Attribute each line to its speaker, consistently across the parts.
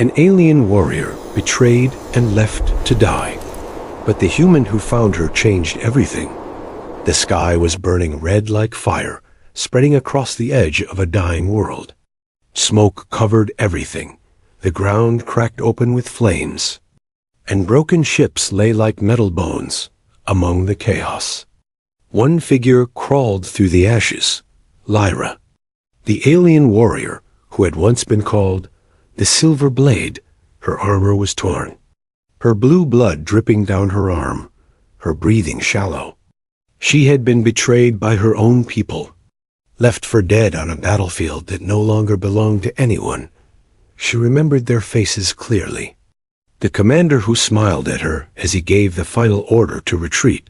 Speaker 1: An alien warrior betrayed and left to die. But the human who found her changed everything. The sky was burning red like fire, spreading across the edge of a dying world. Smoke covered everything. The ground cracked open with flames, and broken ships lay like metal bones among the chaos. One figure crawled through the ashes, Lyra, the alien warrior who had once been called the Silver Blade. Her armor was torn, her blue blood dripping down her arm, her breathing shallow. She had been betrayed by her own people, left for dead on a battlefield that no longer belonged to anyone. She remembered their faces clearly. The commander who smiled at her as he gave the final order to retreat.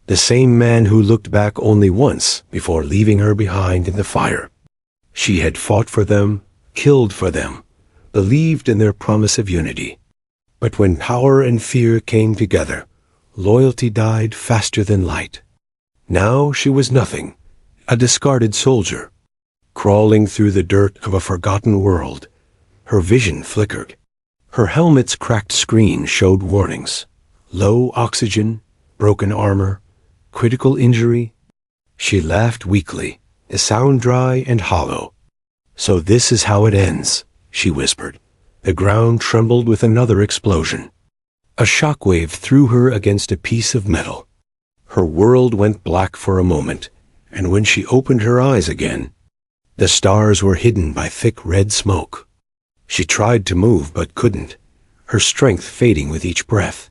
Speaker 1: The same man who looked back only once before leaving her behind in the fire. She had fought for them, killed for them, believed in their promise of unity. But when power and fear came together, loyalty died faster than light. Now she was nothing, a discarded soldier, crawling through the dirt of a forgotten world. Her vision flickered. Her helmet's cracked screen showed warnings. Low oxygen, broken armor, critical injury. She laughed weakly, the sound dry and hollow. "So this is how it ends," she whispered. The ground trembled with another explosion. A shockwave threw her against a piece of metal. Her world went black for a moment, and when she opened her eyes again, the stars were hidden by thick red smoke. She tried to move but couldn't, her strength fading with each breath.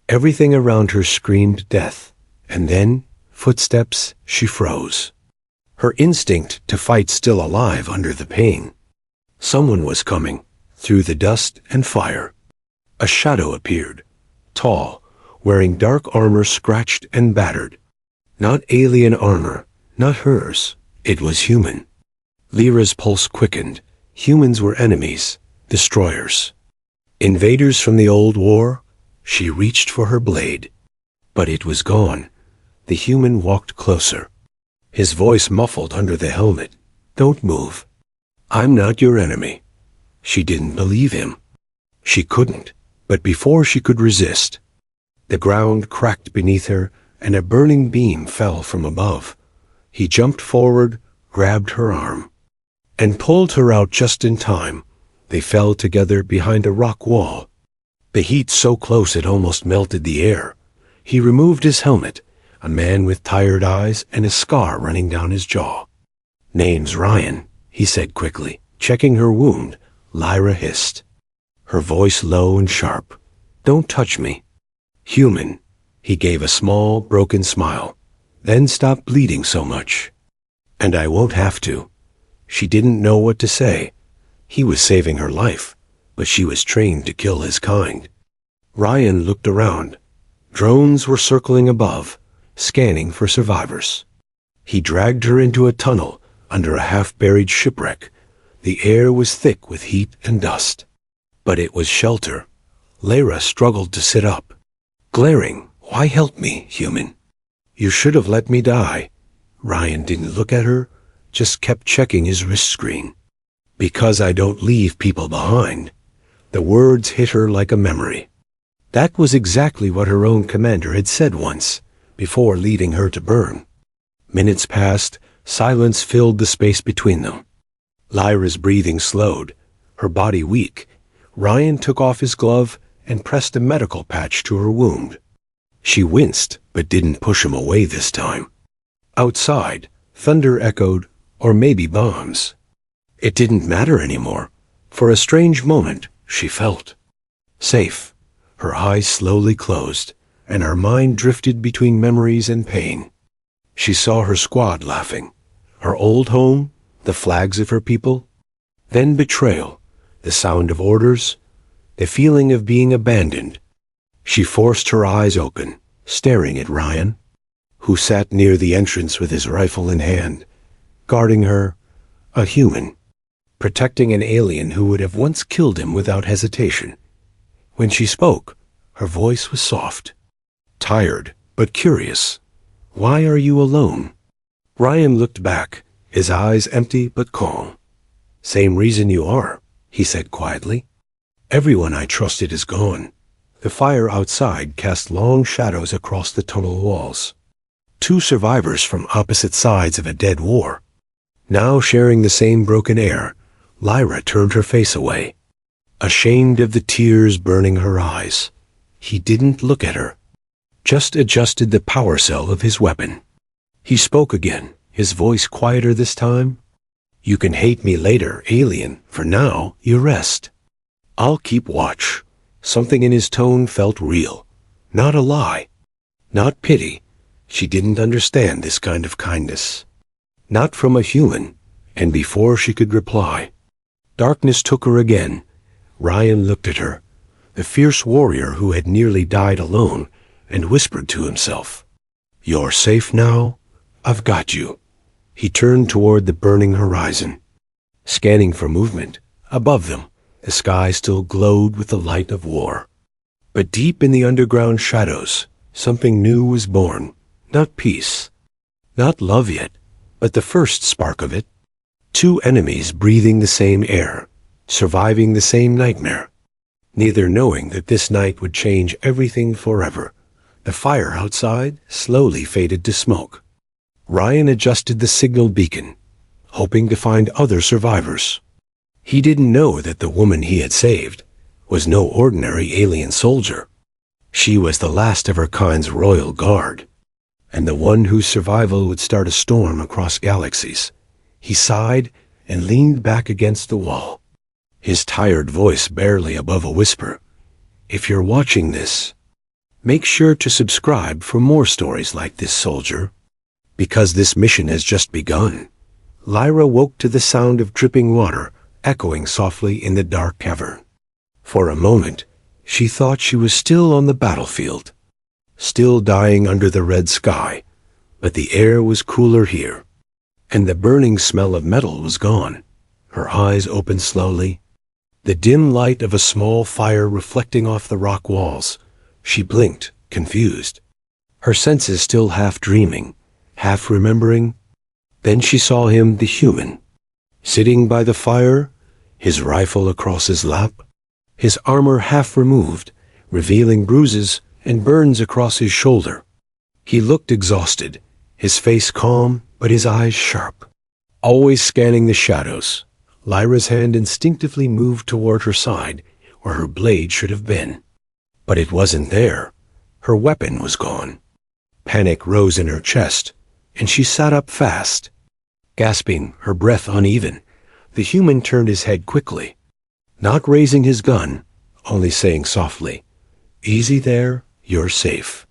Speaker 1: Everything around her screamed death, and then, footsteps, she froze. Her instinct to fight still alive under the pain. Someone was coming, through the dust and fire. A shadow appeared, tall, wearing dark armor scratched and battered. Not alien armor, not hers. It was human. Lyra's pulse quickened. Humans were enemies, destroyers. Invaders from the old war. She reached for her blade. But it was gone. The human walked closer. His voice muffled under the helmet. "Don't move. I'm not your enemy." She didn't believe him. She couldn't. But before she could resist, the ground cracked beneath her and a burning beam fell from above. He jumped forward, grabbed her arm, and pulled her out just in time. They fell together behind a rock wall. The heat so close it almost melted the air. He removed his helmet, a man with tired eyes and a scar running down his jaw. "Name's Ryan," he said quickly, checking her wound. Lyra hissed, her voice low and sharp. "Don't touch me." "Human." He gave a small, broken smile. "Then stop bleeding so much." "And I won't have to." She didn't know what to say. He was saving her life, but she was trained to kill his kind. Ryan looked around. Drones were circling above, scanning for survivors. He dragged her into a tunnel under a half-buried shipwreck. The air was thick with heat and dust. But it was shelter. Lyra struggled to sit up, glaring. "Why help me, human? You should have let me die." Ryan didn't look at her, just kept checking his wrist screen. "Because I don't leave people behind." The words hit her like a memory. That was exactly what her own commander had said once, before leading her to burn. Minutes passed, silence filled the space between them. Lyra's breathing slowed, her body weak. Ryan took off his glove and pressed a medical patch to her wound. She winced, but didn't push him away this time. Outside, thunder echoed, or maybe bombs. It didn't matter anymore. For a strange moment, she felt safe. Her eyes slowly closed, and her mind drifted between memories and pain. She saw her squad laughing, her old home, the flags of her people, then betrayal, the sound of orders, the feeling of being abandoned. She forced her eyes open, staring at Ryan, who sat near the entrance with his rifle in hand, guarding her, a human, protecting an alien who would have once killed him without hesitation. When she spoke, her voice was soft, tired, but curious. "Why are you alone?" Ryan looked back, his eyes empty but calm. "Same reason you are," he said quietly. Everyone I trusted is gone. The fire outside cast long shadows across the tunnel walls. Two survivors from opposite sides of a dead war. Now sharing the same broken air, Lyra turned her face away, ashamed of the tears burning her eyes. He didn't look at her, just adjusted the power cell of his weapon. He spoke again, his voice quieter this time. You can hate me later, alien. For now, you rest. I'll keep watch. Something in his tone felt real, not a lie, not pity. She didn't understand this kind of kindness. Not from a human, and before she could reply, darkness took her again. Ryan looked at her, the fierce warrior who had nearly died alone, and whispered to himself, "You're safe now. I've got you." He turned toward the burning horizon, scanning for movement. Above them, the sky still glowed with the light of war. But deep in the underground shadows, something new was born. Not peace, not love yet, but the first spark of it. Two enemies breathing the same air, surviving the same nightmare, neither knowing that this night would change everything forever. The fire outside slowly faded to smoke. Ryan adjusted the signal beacon, hoping to find other survivors. He didn't know that the woman he had saved was no ordinary alien soldier. She was the last of her kind's royal guard, and the one whose survival would start a storm across galaxies. He sighed and leaned back against the wall, his tired voice barely above a whisper. If you're watching this, make sure to subscribe for more stories like this, soldier, because this mission has just begun. Lyra woke to the sound of dripping water echoing softly in the dark cavern. For a moment, she thought she was still on the battlefield, still dying under the red sky, but the air was cooler here, and the burning smell of metal was gone. Her eyes opened slowly, the dim light of a small fire reflecting off the rock walls. She blinked, confused, her senses still half dreaming, half remembering. Then she saw him, the human, sitting by the fire, his rifle across his lap, his armor half removed, revealing bruises and burns across his shoulder. He looked exhausted, his face calm, but his eyes sharp, always scanning the shadows. Lyra's hand instinctively moved toward her side, where her blade should have been. But it wasn't there. Her weapon was gone. Panic rose in her chest, and she sat up fast, gasping, her breath uneven. The human turned his head quickly, not raising his gun, only saying softly, "Easy there, you're safe.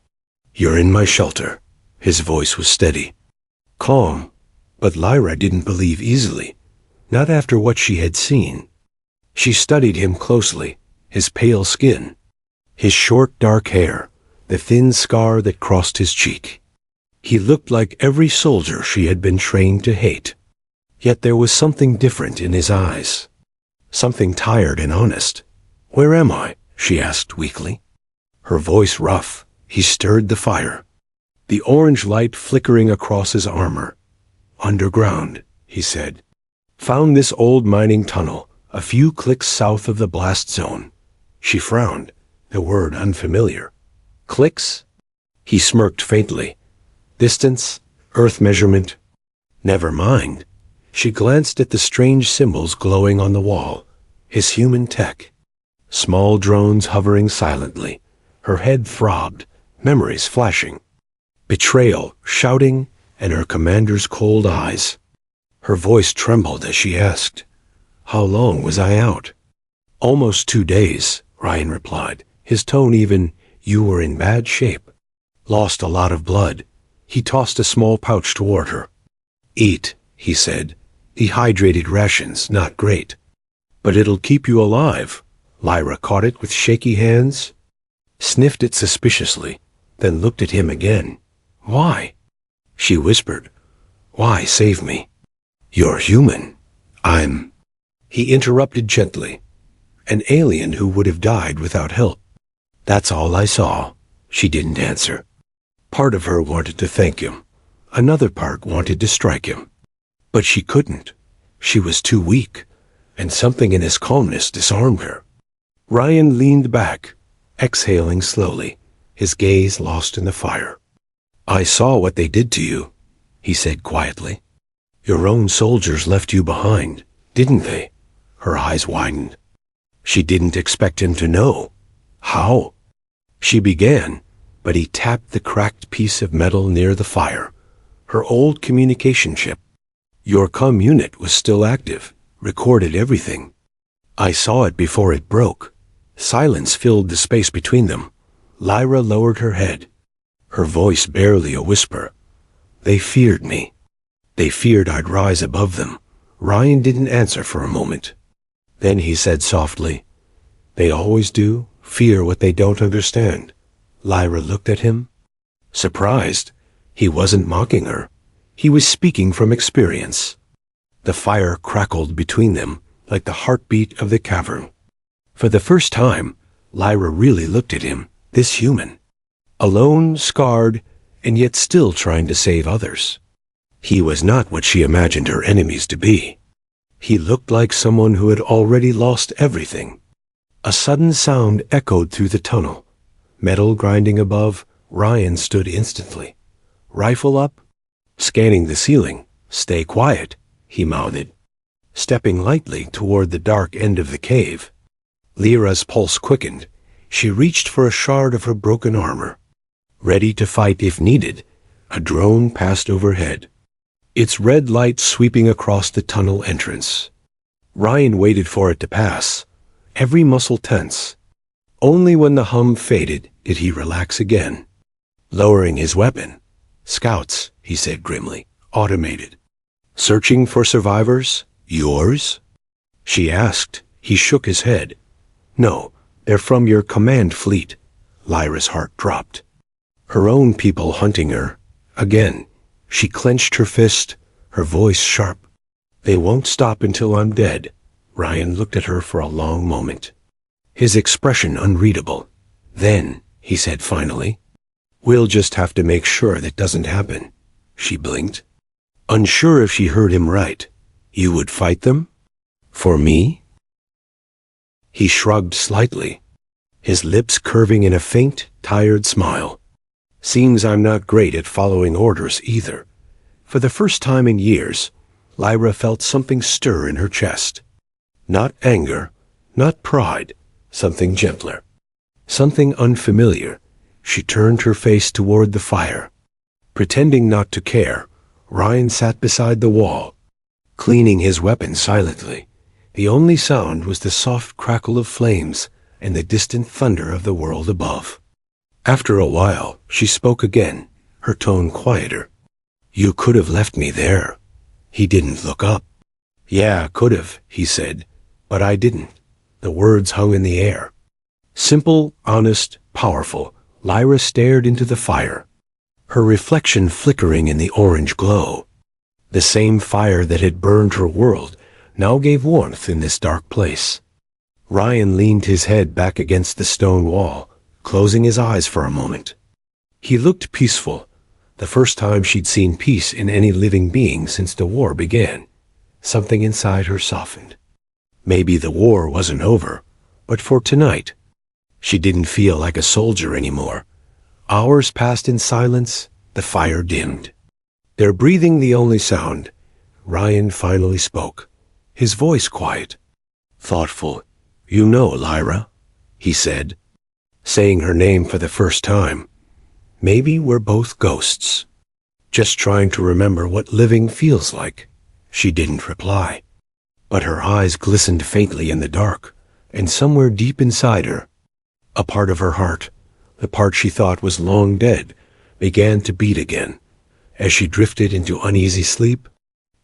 Speaker 1: You're in my shelter." His voice was steady, calm, but Lyra didn't believe easily, not after what she had seen. She studied him closely, his pale skin, his short dark hair, the thin scar that crossed his cheek. He looked like every soldier she had been trained to hate. Yet there was something different in his eyes, something tired and honest. "Where am I?" she asked weakly. Her voice rough. He stirred the fire, the orange light flickering across his armor. "Underground," he said. "Found this old mining tunnel, a few clicks south of the blast zone." She frowned, the word unfamiliar. "Clicks?" He smirked faintly. "Distance? Earth measurement?" "Never mind." She glanced at the strange symbols glowing on the wall. His human tech. Small drones hovering silently. Her head throbbed, memories flashing. Betrayal, shouting, and her commander's cold eyes. Her voice trembled as she asked, "How long was I out?" "Almost 2 days," Ryan replied, his tone even. "You were in bad shape. Lost a lot of blood." He tossed a small pouch toward her. "Eat," he said. "Dehydrated rations, not great. But it'll keep you alive." Lyra caught it with shaky hands, sniffed it suspiciously, then looked at him again. "Why?" She whispered. "Why save me? You're human. I'm—" He interrupted gently. "An alien who would have died without help." "That's all I saw." She didn't answer. Part of her wanted to thank him. Another part wanted to strike him. But she couldn't. She was too weak, and something in his calmness disarmed her. Ryan leaned back, exhaling slowly, his gaze lost in the fire. "I saw what they did to you," he said quietly. "Your own soldiers left you behind, didn't they?" Her eyes widened. She didn't expect him to know. "How?" She began, but he tapped the cracked piece of metal near the fire. Her old communication chip. "Your comm unit was still active, recorded everything. I saw it before it broke." Silence filled the space between them. Lyra lowered her head, her voice barely a whisper. "They feared me. They feared I'd rise above them." Ryan didn't answer for a moment. Then he said softly, "They always do, fear what they don't understand." Lyra looked at him, surprised. He wasn't mocking her. He was speaking from experience. The fire crackled between them like the heartbeat of the cavern. For the first time, Lyra really looked at him, this human. Alone, scarred, and yet still trying to save others. He was not what she imagined her enemies to be. He looked like someone who had already lost everything. A sudden sound echoed through the tunnel. Metal grinding above, Ryan stood instantly. Rifle up, scanning the ceiling. "Stay quiet," he mouthed, stepping lightly toward the dark end of the cave. Lyra's pulse quickened. She reached for a shard of her broken armor. Ready to fight if needed, a drone passed overhead, its red light sweeping across the tunnel entrance. Ryan waited for it to pass, every muscle tense. Only when the hum faded did he relax again. Lowering his weapon, "Scouts," he said grimly, "automated. Searching for survivors? Yours?" She asked. He shook his head. "No, they're from your command fleet." Lyra's heart dropped. Her own people hunting her. Again, she clenched her fist, her voice sharp. "They won't stop until I'm dead." Ryan looked at her for a long moment, his expression unreadable. "Then," he said finally, "we'll just have to make sure that doesn't happen." She blinked, unsure if she heard him right. "You would fight them? For me?" He shrugged slightly, his lips curving in a faint, tired smile. "Seems I'm not great at following orders either." For the first time in years, Lyra felt something stir in her chest. Not anger, not pride, something gentler, something unfamiliar. She turned her face toward the fire. Pretending not to care, Ryan sat beside the wall, cleaning his weapon silently. The only sound was the soft crackle of flames and the distant thunder of the world above. After a while, she spoke again, her tone quieter. "You could have left me there." He didn't look up. "Yeah, could have," he said, "but I didn't." The words hung in the air. Simple, honest, powerful, Lyra stared into the fire, her reflection flickering in the orange glow. The same fire that had burned her world now gave warmth in this dark place. Ryan leaned his head back against the stone wall, closing his eyes for a moment. He looked peaceful, the first time she'd seen peace in any living being since the war began. Something inside her softened. Maybe the war wasn't over, but for tonight, she didn't feel like a soldier anymore. Hours passed in silence, the fire dimmed. Their breathing the only sound. Ryan finally spoke, his voice quiet, thoughtful. "You know, Lyra," he said, saying her name for the first time. "Maybe we're both ghosts, just trying to remember what living feels like." She didn't reply, but her eyes glistened faintly in the dark, and somewhere deep inside her, a part of her heart, the part she thought was long dead, began to beat again. As she drifted into uneasy sleep,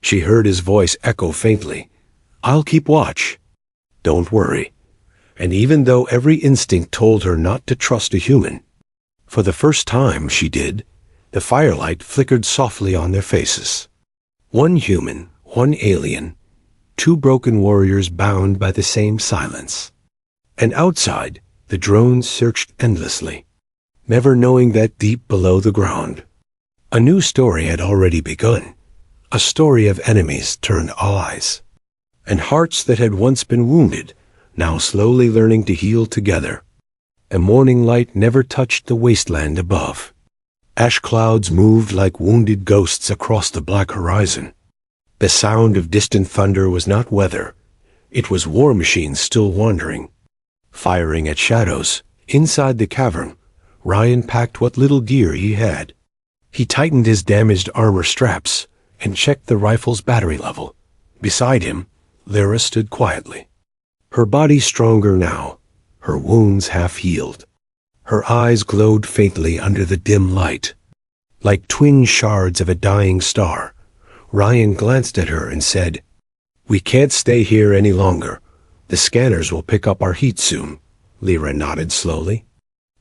Speaker 1: she heard his voice echo faintly, "I'll keep watch. Don't worry." And even though every instinct told her not to trust a human, for the first time she did, the firelight flickered softly on their faces. One human, one alien, two broken warriors bound by the same silence. And outside, the drones searched endlessly, never knowing that deep below the ground, a new story had already begun, a story of enemies turned allies, and hearts that had once been wounded now slowly learning to heal together. A morning light never touched the wasteland above. Ash clouds moved like wounded ghosts across the black horizon. The sound of distant thunder was not weather. It was war machines still wandering. Firing at shadows, inside the cavern, Ryan packed what little gear he had. He tightened his damaged armor straps and checked the rifle's battery level. Beside him, Lyra stood quietly. Her body stronger now, her wounds half healed. Her eyes glowed faintly under the dim light. Like twin shards of a dying star, Ryan glanced at her and said, "We can't stay here any longer. The scanners will pick up our heat soon." Lyra nodded slowly,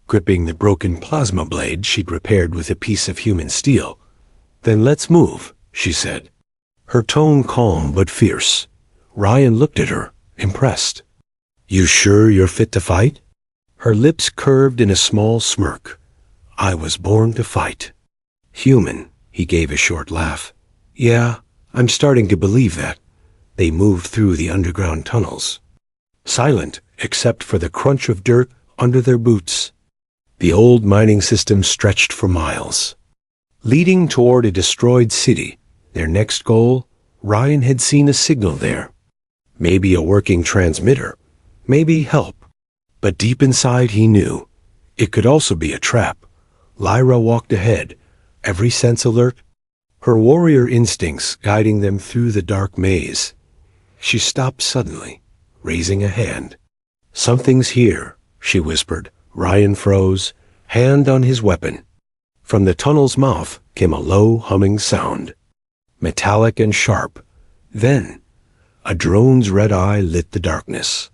Speaker 1: gripping the broken plasma blade she'd repaired with a piece of human steel. "Then let's move," she said. Her tone calm but fierce. Ryan looked at her, impressed. "You sure you're fit to fight?" Her lips curved in a small smirk. "I was born to fight." "Human," he gave a short laugh. "Yeah, I'm starting to believe that." They moved through the underground tunnels, silent except for the crunch of dirt under their boots. The old mining system stretched for miles, leading toward a destroyed city. Their next goal, Ryan had seen a signal there. Maybe a working transmitter, maybe help. But deep inside he knew it could also be a trap. Lyra walked ahead, every sense alert, her warrior instincts guiding them through the dark maze. She stopped suddenly, raising a hand. "Something's here," she whispered. Ryan froze, hand on his weapon. From the tunnel's mouth came a low humming sound, metallic and sharp. Then, a drone's red eye lit the darkness.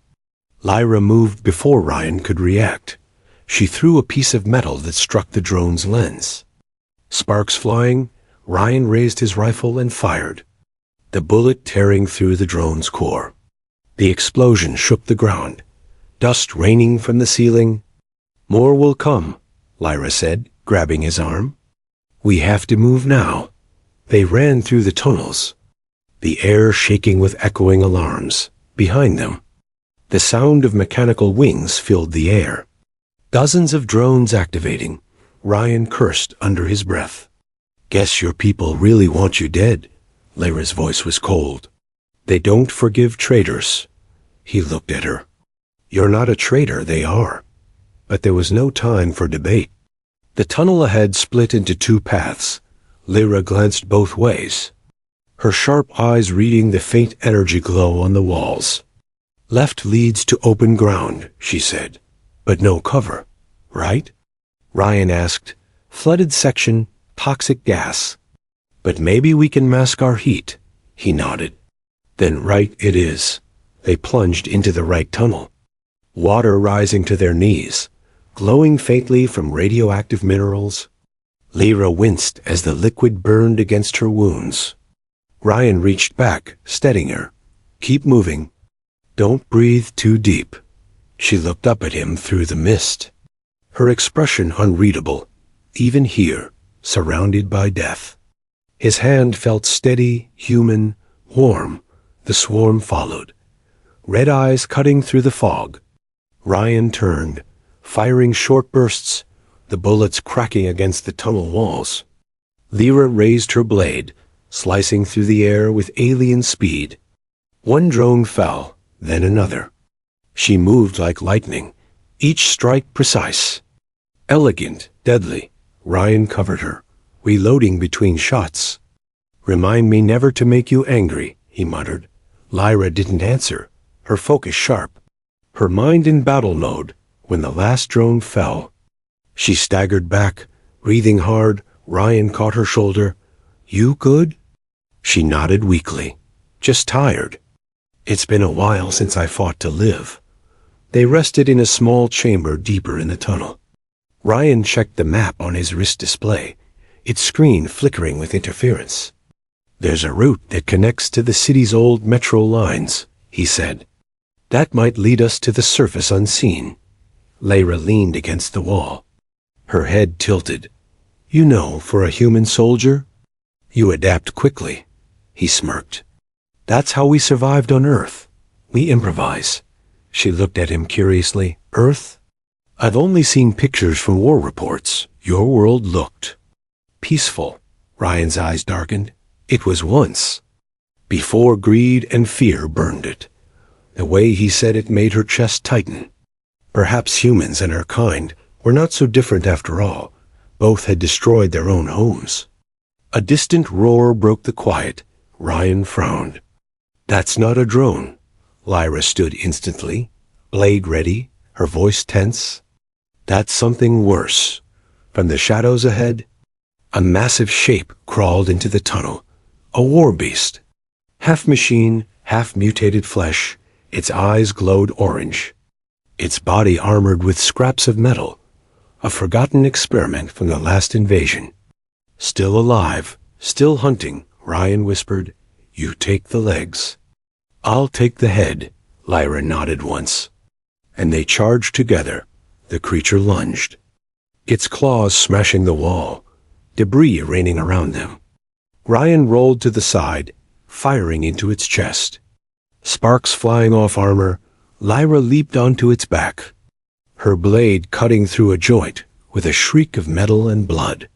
Speaker 1: Lyra moved before Ryan could react. She threw a piece of metal that struck the drone's lens. Sparks flying, Ryan raised his rifle and fired, the bullet tearing through the drone's core. The explosion shook the ground, dust raining from the ceiling. "More will come," Lyra said, grabbing his arm. "We have to move now." They ran through the tunnels, the air shaking with echoing alarms. Behind them, the sound of mechanical wings filled the air. Dozens of drones activating. Ryan cursed under his breath. "Guess your people really want you dead." Lyra's voice was cold. "They don't forgive traitors." He looked at her. "You're not a traitor, they are." But there was no time for debate. The tunnel ahead split into two paths. Lyra glanced both ways, her sharp eyes reading the faint energy glow on the walls. "Left leads to open ground," she said. "But no cover, right?" Ryan asked. "Flooded section, toxic gas. But maybe we can mask our heat." He nodded. "Then right it is." They plunged into the right tunnel, water rising to their knees, glowing faintly from radioactive minerals. Lyra winced as the liquid burned against her wounds. Ryan reached back, steadying her. "Keep moving. Don't breathe too deep." She looked up at him through the mist, her expression unreadable, even here, surrounded by death. His hand felt steady, human, warm. The swarm followed, red eyes cutting through the fog. Ryan turned, firing short bursts, the bullets cracking against the tunnel walls. Lyra raised her blade, slicing through the air with alien speed. One drone fell, then another. She moved like lightning, each strike precise. Elegant, deadly. Ryan covered her, reloading between shots. "Remind me never to make you angry," he muttered. Lyra didn't answer, her focus sharp, her mind in battle mode. When the last drone fell, she staggered back, breathing hard. Ryan caught her shoulder. "You good?" She nodded weakly. "Just tired. It's been a while since I fought to live." They rested in a small chamber deeper in the tunnel. Ryan checked the map on his wrist display, its screen flickering with interference. "There's a route that connects to the city's old metro lines," he said. "That might lead us to the surface unseen." Lyra leaned against the wall, her head tilted. "You know, for a human soldier, you adapt quickly." He smirked. "That's how we survived on Earth. We improvise." She looked at him curiously. Earth? I've only seen pictures from war reports. Your world looked peaceful. Ryan's eyes darkened. It was once, before greed and fear burned it. The way he said it made her chest tighten. Perhaps humans and our kind were not so different after all. Both had destroyed their own homes. A distant roar broke the quiet. Ryan frowned. That's not a drone. Lyra stood instantly, blade ready, her voice tense. That's something worse. From the shadows ahead, a massive shape crawled into the tunnel. A war beast. Half machine, half mutated flesh. Its eyes glowed orange. Its body armored with scraps of metal. A forgotten experiment from the last invasion. Still alive, still hunting, Ryan whispered, You take the legs. I'll take the head, Lyra nodded once. And they charged together. The creature lunged, its claws smashing the wall, debris raining around them. Ryan rolled to the side, firing into its chest. Sparks flying off armor, Lyra leaped onto its back, her blade cutting through a joint with a shriek of metal and blood.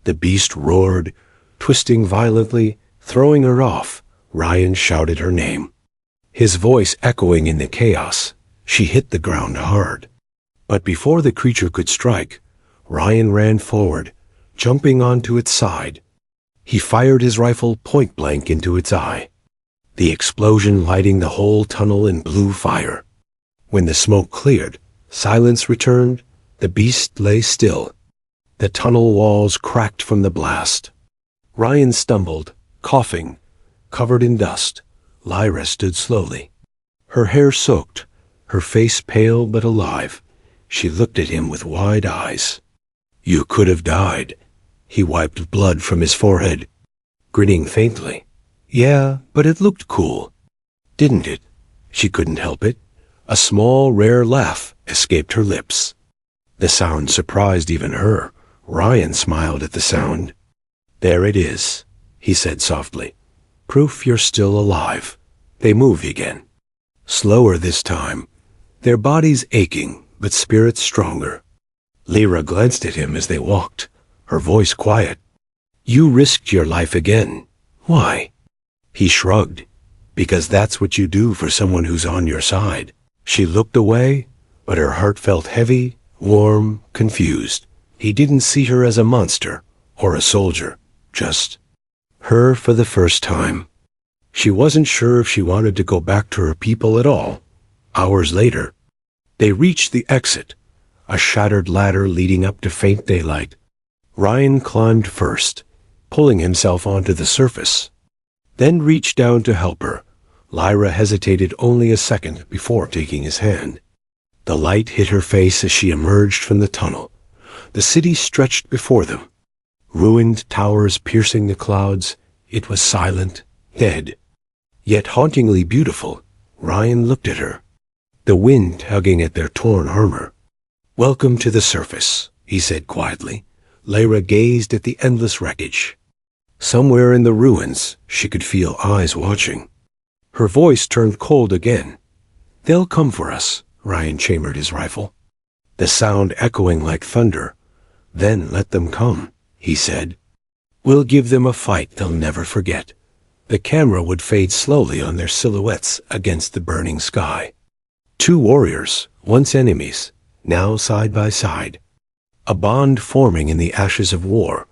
Speaker 1: The beast roared, twisting violently, throwing her off. Ryan shouted her name. His voice echoing in the chaos. She hit the ground hard. But before the creature could strike, Ryan ran forward, jumping onto its side. He fired his rifle point blank into its eye, the explosion lighting the whole tunnel in blue fire. When the smoke cleared, silence returned. The beast lay still. The tunnel walls cracked from the blast. Ryan stumbled, coughing, covered in dust. Lyra stood slowly, her hair soaked, her face pale but alive. She looked at him with wide eyes. You could have died. He wiped blood from his forehead, grinning faintly. Yeah, but it looked cool. Didn't it? She couldn't help it. A small, rare laugh escaped her lips. The sound surprised even her. Ryan smiled at the sound. There it is, he said softly. Proof you're still alive. They moved again. Slower this time, their bodies aching, but spirits stronger. Lyra glanced at him as they walked, her voice quiet. You risked your life again. Why? He shrugged. Because that's what you do for someone who's on your side. She looked away, but her heart felt heavy, warm, confused. He didn't see her as a monster or a soldier, just her for the first time. She wasn't sure if she wanted to go back to her people at all. Hours later, they reached the exit, a shattered ladder leading up to faint daylight. Ryan climbed first, pulling himself onto the surface, then reached down to help her. Lyra hesitated only a second before taking his hand. The light hit her face as she emerged from the tunnel. The city stretched before them, ruined towers piercing the clouds. It was silent, dead, yet hauntingly beautiful. Ryan looked at her, the wind tugging at their torn armor. Welcome to the surface, he said quietly. Lyra gazed at the endless wreckage. Somewhere in the ruins, she could feel eyes watching. Her voice turned cold again. They'll come for us. Ryan chambered his rifle, the sound echoing like thunder. Then let them come, he said. We'll give them a fight they'll never forget. The camera would fade slowly on their silhouettes against the burning sky. Two warriors, once enemies, now side by side. A bond forming in the ashes of war,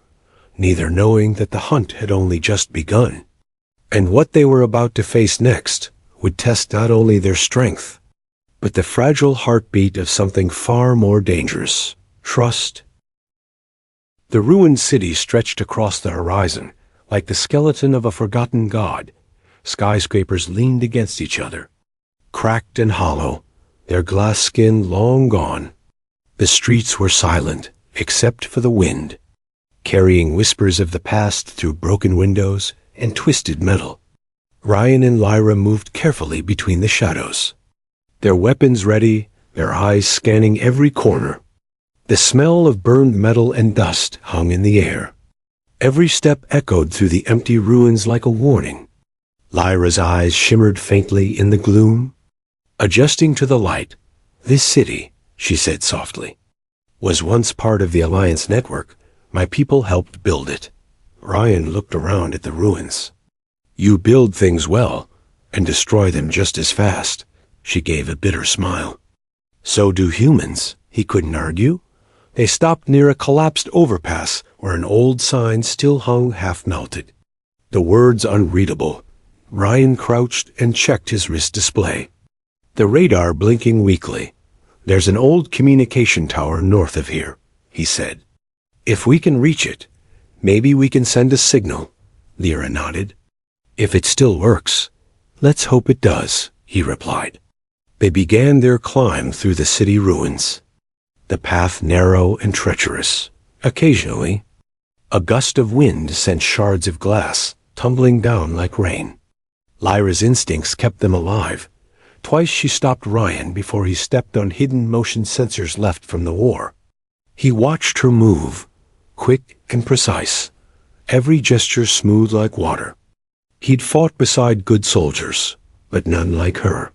Speaker 1: neither knowing that the hunt had only just begun. And what they were about to face next would test not only their strength, but the fragile heartbeat of something far more dangerous: trust. The ruined city stretched across the horizon, like the skeleton of a forgotten god. Skyscrapers leaned against each other, cracked and hollow, their glass skin long gone. The streets were silent, except for the wind, carrying whispers of the past through broken windows and twisted metal. Ryan and Lyra moved carefully between the shadows, their weapons ready, their eyes scanning every corner. The smell of burned metal and dust hung in the air. Every step echoed through the empty ruins like a warning. Lyra's eyes shimmered faintly in the gloom. Adjusting to the light, "This city," she said softly, "was once part of the Alliance network. My people helped build it." Ryan looked around at the ruins. "You build things well, and destroy them just as fast." She gave a bitter smile. "So do humans," he couldn't argue. They stopped near a collapsed overpass where an old sign still hung half-melted. The words unreadable. Ryan crouched and checked his wrist display. The radar blinking weakly. "There's an old communication tower north of here," he said. "If we can reach it, maybe we can send a signal." Lyra nodded. "If it still works, let's hope it does," he replied. They began their climb through the city ruins. The path narrow and treacherous. Occasionally, a gust of wind sent shards of glass tumbling down like rain. Lyra's instincts kept them alive. Twice she stopped Ryan before he stepped on hidden motion sensors left from the war. He watched her move, quick and precise, every gesture smooth like water. He'd fought beside good soldiers, but none like her.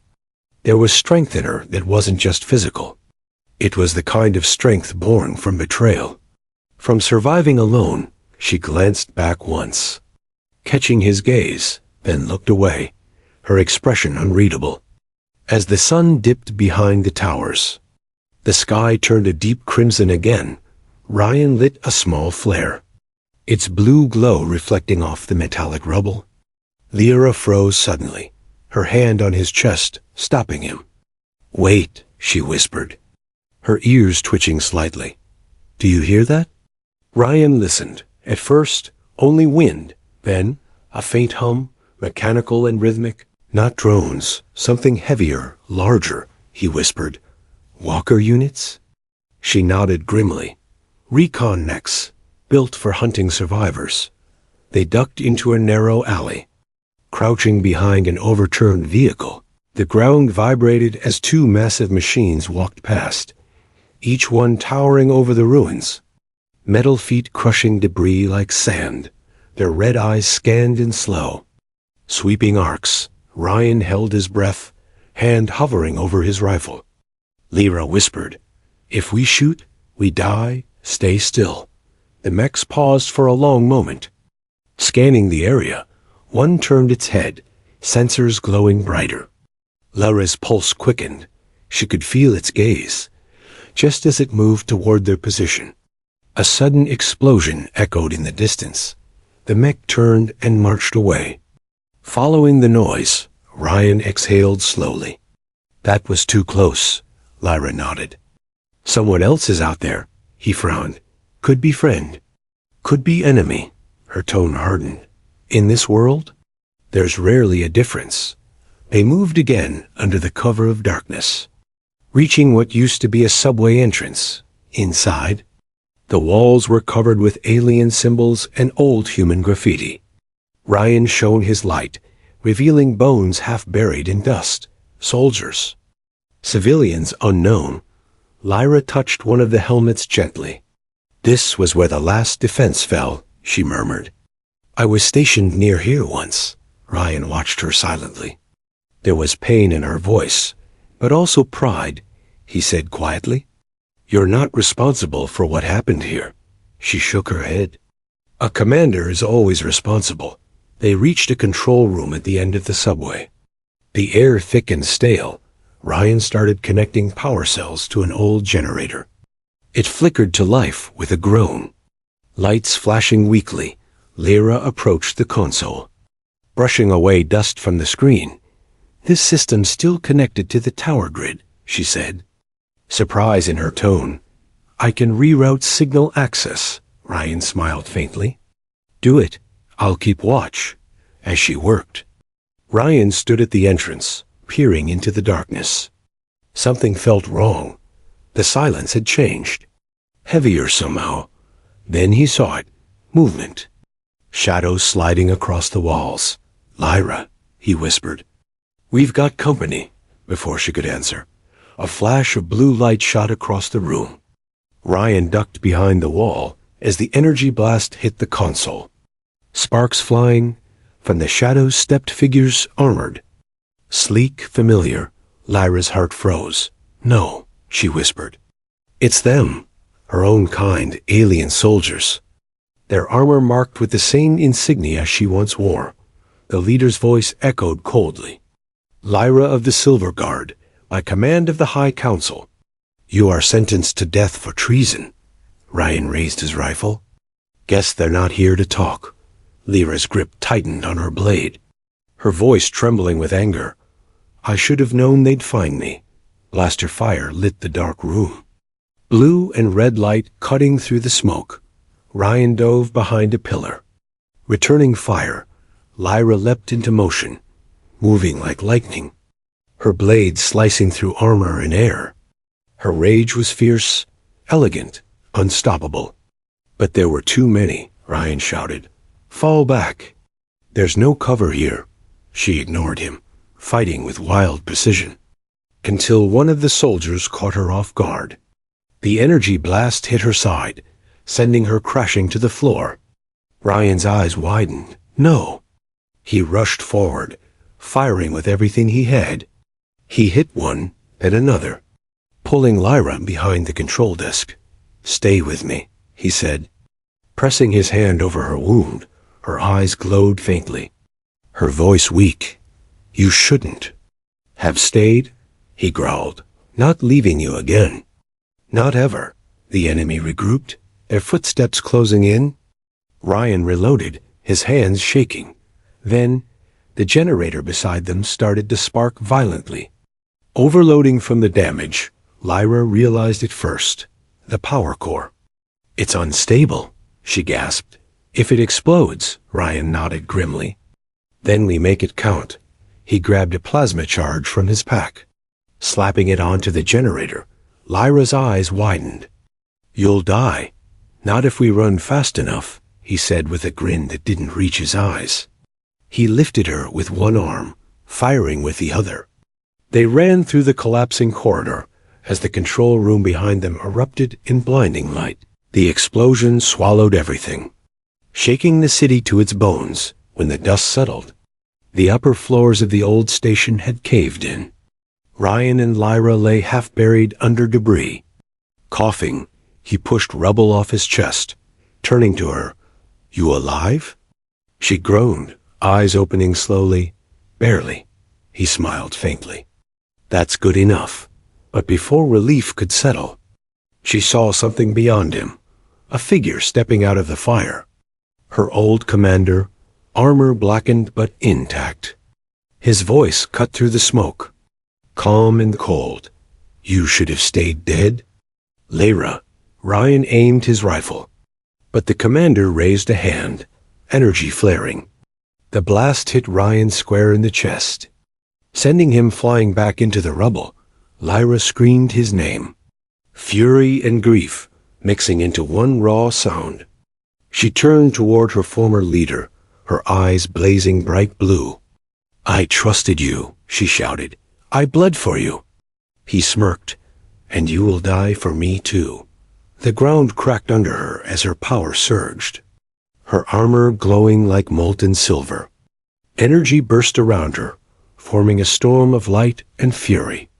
Speaker 1: There was strength in her that wasn't just physical. It was the kind of strength born from betrayal. From surviving alone, she glanced back once, catching his gaze, then looked away, her expression unreadable. As the sun dipped behind the towers, the sky turned a deep crimson again. Ryan lit a small flare, its blue glow reflecting off the metallic rubble. Lyra froze suddenly, her hand on his chest, stopping him. "Wait," she whispered, her ears twitching slightly. "Do you hear that?" Ryan listened. At first, only wind, then a faint hum, mechanical and rhythmic. "Not drones, something heavier, larger," he whispered. "Walker units?" She nodded grimly. "Recon mechs, built for hunting survivors." They ducked into a narrow alley. Crouching behind an overturned vehicle, the ground vibrated as two massive machines walked past, each one towering over the ruins. Metal feet crushing debris like sand, their red eyes scanned in slow, sweeping arcs. Ryan held his breath, hand hovering over his rifle. Lyra whispered, "If we shoot, we die. Stay still." The mechs paused for a long moment. Scanning the area, one turned its head, sensors glowing brighter. Lyra's pulse quickened. She could feel its gaze, just as it moved toward their position. A sudden explosion echoed in the distance. The mech turned and marched away. Following the noise, Ryan exhaled slowly. "That was too close," Lyra nodded. "Someone else is out there," he frowned. "Could be friend, could be enemy." Her tone hardened. "In this world, there's rarely a difference." They moved again under the cover of darkness, reaching what used to be a subway entrance. Inside, the walls were covered with alien symbols and old human graffiti. Ryan shone his light, revealing bones half buried in dust. Soldiers. Civilians unknown. Lyra touched one of the helmets gently. "This was where the last defense fell," she murmured. "I was stationed near here once." Ryan watched her silently. There was pain in her voice, but also pride. He said quietly, "You're not responsible for what happened here." She shook her head. "A commander is always responsible." They reached a control room at the end of the subway. The air thick and stale. Ryan started connecting power cells to an old generator. It flickered to life with a groan. Lights flashing weakly, Lyra approached the console, brushing away dust from the screen. "This system's still connected to the tower grid," she said, surprise in her tone. "I can reroute signal access." Ryan smiled faintly. "Do it. I'll keep watch." As she worked, Ryan stood at the entrance, peering into the darkness. Something felt wrong. The silence had changed. Heavier somehow. Then he saw it. Movement. Shadows sliding across the walls. "Lyra," he whispered. "We've got company." Before she could answer, a flash of blue light shot across the room. Ryan ducked behind the wall as the energy blast hit the console. Sparks flying. From the shadows stepped figures armored. Sleek, familiar. Lyra's heart froze. "No," she whispered. "It's them, her own kind, alien soldiers. Their armor marked with the same insignia she once wore." The leader's voice echoed coldly. "Lyra of the Silver Guard, by command of the High Council, you are sentenced to death for treason." Ryan raised his rifle. "Guess they're not here to talk." Lyra's grip tightened on her blade, her voice trembling with anger. "I should have known they'd find me." Blaster fire lit the dark room. Blue and red light cutting through the smoke. Ryan dove behind a pillar. Returning fire, Lyra leapt into motion, moving like lightning, her blade slicing through armor and air. Her rage was fierce, elegant, unstoppable. "But there were too many," Ryan shouted. "Fall back." "There's no cover here." She ignored him, fighting with wild precision, until one of the soldiers caught her off guard. The energy blast hit her side, sending her crashing to the floor. Ryan's eyes widened. "No." He rushed forward, firing with everything he had. He hit one, then another, pulling Lyra behind the control desk. "Stay with me," he said, pressing his hand over her wound. Her eyes glowed faintly, her voice weak. "You shouldn't have stayed," he growled. "Not leaving you again." "Not ever." The enemy regrouped, their footsteps closing in. Ryan reloaded, his hands shaking. Then, the generator beside them started to spark violently. Overloading from the damage, Lyra realized it first. The power core. "It's unstable," she gasped. "If it explodes," Ryan nodded grimly, "then we make it count." He grabbed a plasma charge from his pack. Slapping it onto the generator, Lyra's eyes widened. "You'll die. Not if we run fast enough," he said with a grin that didn't reach his eyes. He lifted her with one arm, firing with the other. They ran through the collapsing corridor as the control room behind them erupted in blinding light. The explosion swallowed everything, shaking the city to its bones. When the dust settled, the upper floors of the old station had caved in. Ryan and Lyra lay half-buried under debris. Coughing, he pushed rubble off his chest, turning to her. "You alive?" She groaned, eyes opening slowly. "Barely." He smiled faintly. "That's good enough." But before relief could settle, she saw something beyond him, a figure stepping out of the fire. Her old commander, armor blackened but intact. His voice cut through the smoke, calm and cold. "You should have stayed dead." "Lyra." Ryan aimed his rifle, but the commander raised a hand, energy flaring. The blast hit Ryan square in the chest, sending him flying back into the rubble. Lyra screamed his name, fury and grief mixing into one raw sound. She turned toward her former leader, her eyes blazing bright blue. "I trusted you," she shouted. "I bled for you." He smirked. "And you will die for me too." The ground cracked under her as her power surged, her armor glowing like molten silver. Energy burst around her, forming a storm of light and fury.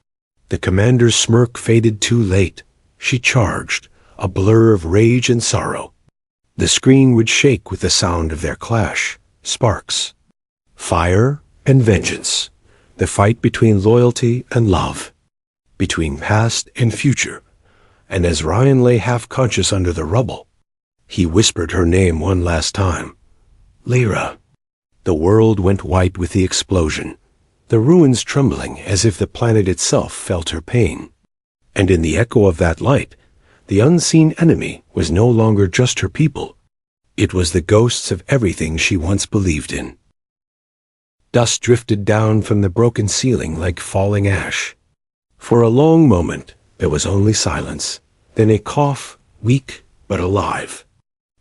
Speaker 1: The commander's smirk faded too late. She charged, a blur of rage and sorrow. The screen would shake with the sound of their clash. Sparks, fire, and vengeance. The fight between loyalty and love, between past and future. And as Ryan lay half-conscious under the rubble, he whispered her name one last time. "Lyra." The world went white with the explosion, the ruins trembling as if the planet itself felt her pain. And in the echo of that light, the unseen enemy was no longer just her people. It was the ghosts of everything she once believed in. Dust drifted down from the broken ceiling like falling ash. For a long moment, there was only silence, then a cough, weak but alive.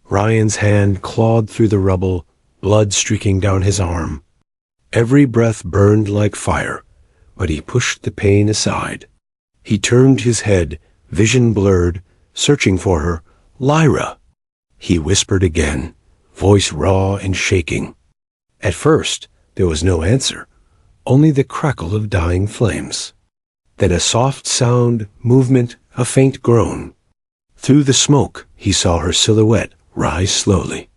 Speaker 1: Ryan's hand clawed through the rubble, blood streaking down his arm. Every breath burned like fire, but he pushed the pain aside. He turned his head, vision blurred, searching for her. "Lyra!" He whispered again, voice raw and shaking. At first, there was no answer, only the crackle of dying flames. Then a soft sound, movement, a faint groan. Through the smoke, he saw her silhouette rise slowly.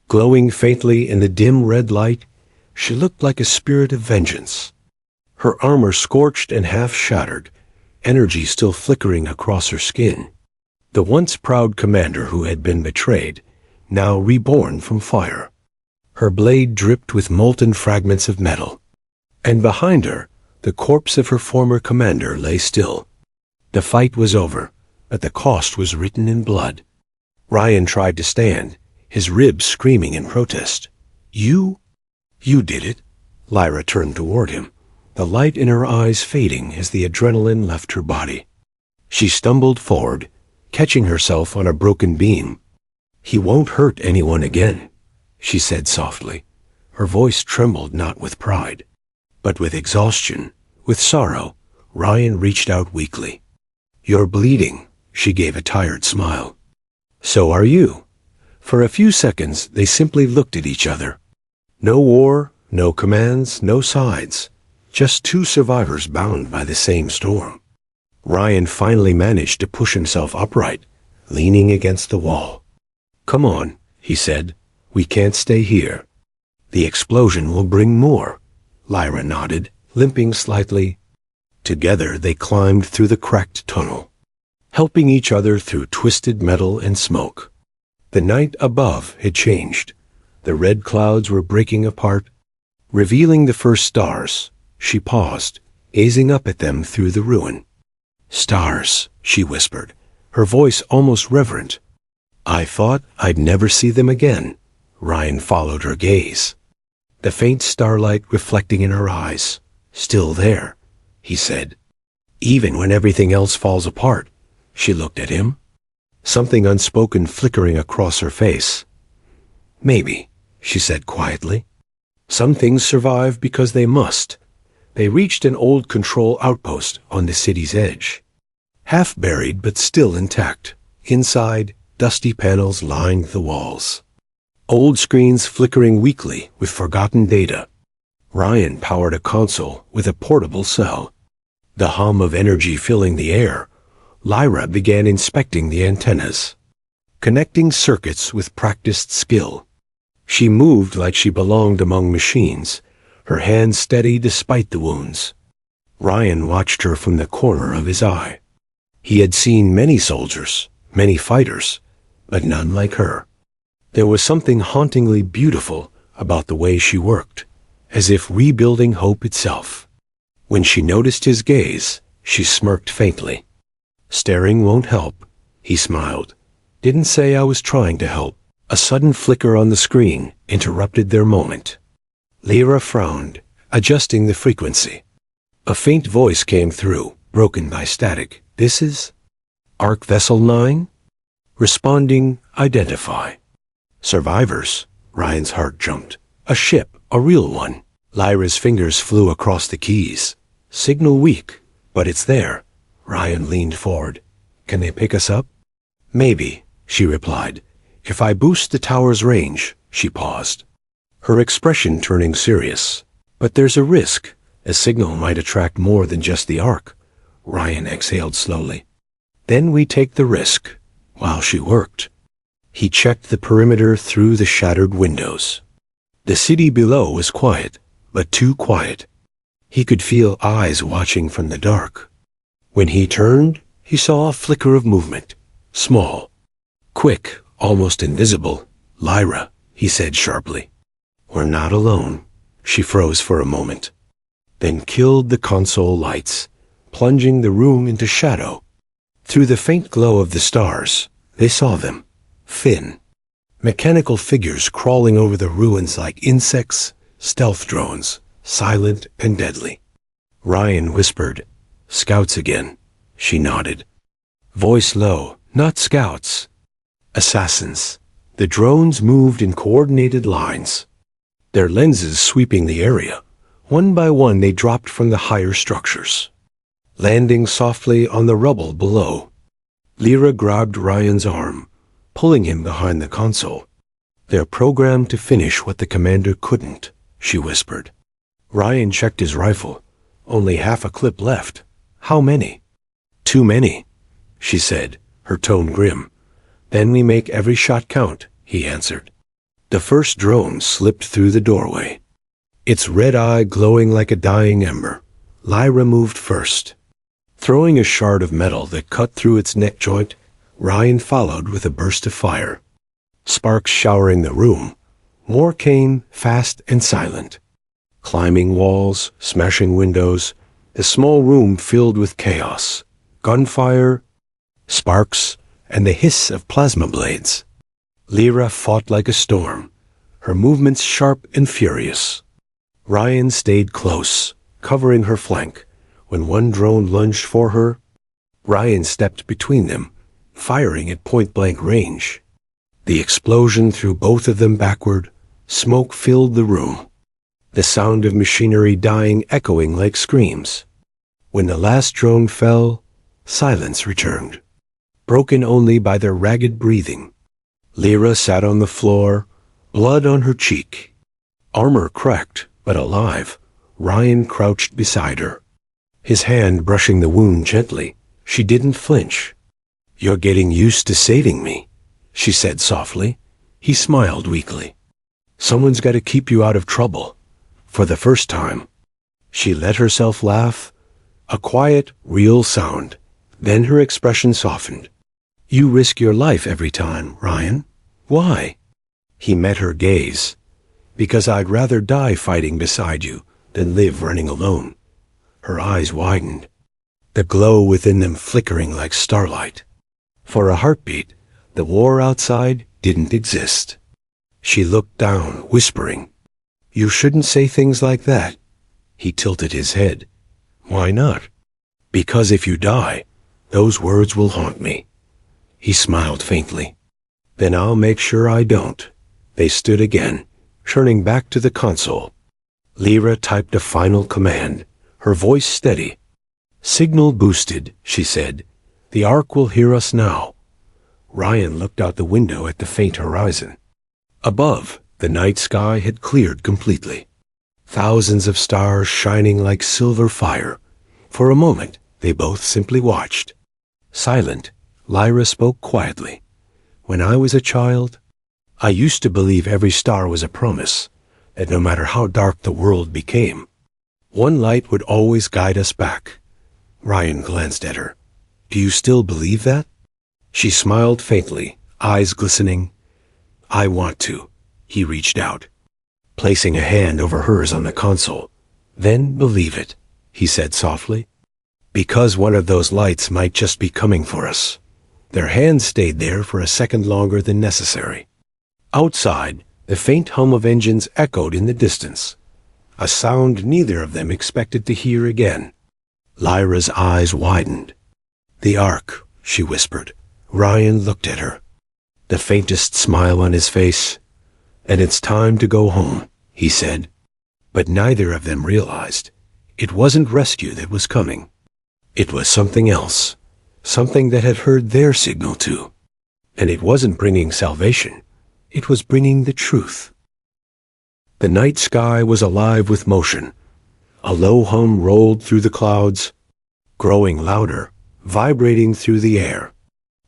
Speaker 1: Glowing faintly in the dim red light, she looked like a spirit of vengeance. Her armor scorched and half shattered, energy still flickering across her skin. The once proud commander who had been betrayed, now reborn from fire. Her blade dripped with molten fragments of metal. And behind her, the corpse of her former commander lay still. The fight was over, but the cost was written in blood. Ryan tried to stand, his ribs screaming in protest. You did it. Lyra turned toward him, the light in her eyes fading as the adrenaline left her body. She stumbled forward, catching herself on a broken beam. He won't hurt anyone again, she said softly. Her voice trembled not with pride, but with exhaustion, with sorrow. Ryan reached out weakly. You're bleeding, she gave a tired smile. So are you. For a few seconds, they simply looked at each other. No war, no commands, no sides. Just two survivors bound by the same storm. Ryan finally managed to push himself upright, leaning against the wall. Come on, he said. We can't stay here. The explosion will bring more. Lyra nodded, limping slightly. Together they climbed through the cracked tunnel, helping each other through twisted metal and smoke. The night above had changed. The red clouds were breaking apart, revealing the first stars. She paused, gazing up at them through the ruin. Stars, she whispered, her voice almost reverent. I thought I'd never see them again. Ryan followed her gaze. The faint starlight reflecting in her eyes. Still there, he said. Even when everything else falls apart. She looked at him, something unspoken flickering across her face. Maybe, she said quietly. Some things survive because they must. They reached an old control outpost on the city's edge. Half buried but still intact. Inside, dusty panels lined the walls. Old screens flickering weakly with forgotten data. Ryan powered a console with a portable cell. The hum of energy filling the air. Lyra began inspecting the antennas, connecting circuits with practiced skill. She moved like she belonged among machines, her hands steady despite the wounds. Ryan watched her from the corner of his eye. He had seen many soldiers, many fighters, but none like her. There was something hauntingly beautiful about the way she worked, as if rebuilding hope itself. When she noticed his gaze, she smirked faintly. Staring won't help, he smiled. Didn't say I was trying to help. A sudden flicker on the screen interrupted their moment. Lyra frowned, adjusting the frequency. A faint voice came through, broken by static. This is Ark Vessel 9? Responding, identify. Survivors. Ryan's heart jumped. A ship, a real one. Lyra's fingers flew across the keys. Signal weak, but it's there. Ryan leaned forward. Can they pick us up? Maybe, she replied. If I boost the tower's range. She paused, her expression turning serious. But there's a risk. A signal might attract more than just the Ark. Ryan exhaled slowly. Then we take the risk. While she worked, he checked the perimeter through the shattered windows. The city below was quiet, but too quiet. He could feel eyes watching from the dark. When he turned, he saw a flicker of movement. Small, quick, almost invisible. Lyra, he said sharply. We're not alone. She froze for a moment, then killed the console lights, plunging the room into shadow. Through the faint glow of the stars, they saw them. Thin, mechanical figures crawling over the ruins like insects, stealth drones, silent and deadly. Ryan whispered, Scouts again. She nodded. Voice low, not scouts. Assassins. The drones moved in coordinated lines, their lenses sweeping the area. One by one they dropped from the higher structures, landing softly on the rubble below. Lyra grabbed Ryan's arm, pulling him behind the console. They're programmed to finish what the commander couldn't, she whispered. Ryan checked his rifle. Only half a clip left. How many? Too many, she said, her tone grim. Then we make every shot count, he answered. The first drone slipped through the doorway, its red eye glowing like a dying ember. Lyra moved first. Throwing a shard of metal that cut through its neck joint, Ryan followed with a burst of fire. Sparks showering the room. More came, fast and silent. Climbing walls, smashing windows, the small room filled with chaos. Gunfire, sparks, and the hiss of plasma blades. Lyra fought like a storm, her movements sharp and furious. Ryan stayed close, covering her flank. When one drone lunged for her, Ryan stepped between them, firing at point-blank range. The explosion threw both of them backward. Smoke filled the room, the sound of machinery dying echoing like screams. When the last drone fell, silence returned, broken only by their ragged breathing. Lyra sat on the floor, blood on her cheek. Armor cracked, but alive. Ryan crouched beside her, his hand brushing the wound gently. She didn't flinch. "You're getting used to saving me," she said softly. He smiled weakly. "Someone's got to keep you out of trouble. For the first time." She let herself laugh, a quiet, real sound. Then her expression softened. "You risk your life every time, Ryan. Why?" He met her gaze. "Because I'd rather die fighting beside you than live running alone." Her eyes widened, the glow within them flickering like starlight. For a heartbeat, the war outside didn't exist. She looked down, whispering, "You shouldn't say things like that." He tilted his head. "Why not?" "Because if you die, those words will haunt me." He smiled faintly. "Then I'll make sure I don't." They stood again, turning back to the console. Lyra typed a final command, her voice steady. "Signal boosted," she said. "The Ark will hear us now." Ryan looked out the window at the faint horizon. Above, the night sky had cleared completely. Thousands of stars shining like silver fire. For a moment, they both simply watched. Silent, Lyra spoke quietly. "When I was a child, I used to believe every star was a promise, that no matter how dark the world became, one light would always guide us back." Ryan glanced at her. "Do you still believe that?" She smiled faintly, eyes glistening. "I want to." He reached out, placing a hand over hers on the console. "Then believe it," he said softly. "Because one of those lights might just be coming for us." Their hands stayed there for a second longer than necessary. Outside, the faint hum of engines echoed in the distance, a sound neither of them expected to hear again. Lyra's eyes widened. "The Ark," she whispered. Ryan looked at her, the faintest smile on his face. "And it's time to go home," he said. But neither of them realized it wasn't rescue that was coming. It was something else, something that had heard their signal too. And it wasn't bringing salvation. It was bringing the truth. The night sky was alive with motion. A low hum rolled through the clouds, growing louder, vibrating through the air.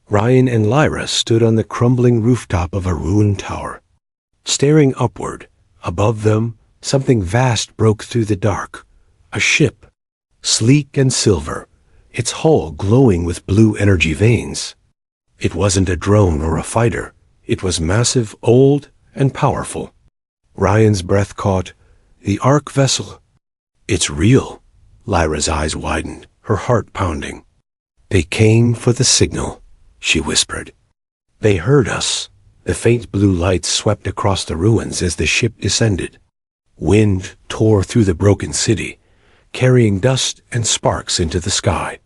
Speaker 1: Ryan and Lyra stood on the crumbling rooftop of a ruined tower. Staring upward, above them, something vast broke through the dark. A ship, sleek and silver, its hull glowing with blue energy veins. It wasn't a drone or a fighter. It was massive, old, and powerful. Ryan's breath caught. The Ark vessel. "It's real." Lyra's eyes widened, her heart pounding. "They came for the signal," she whispered. "They heard us." The faint blue lights swept across the ruins as the ship descended. Wind tore through the broken city, carrying dust and sparks into the sky.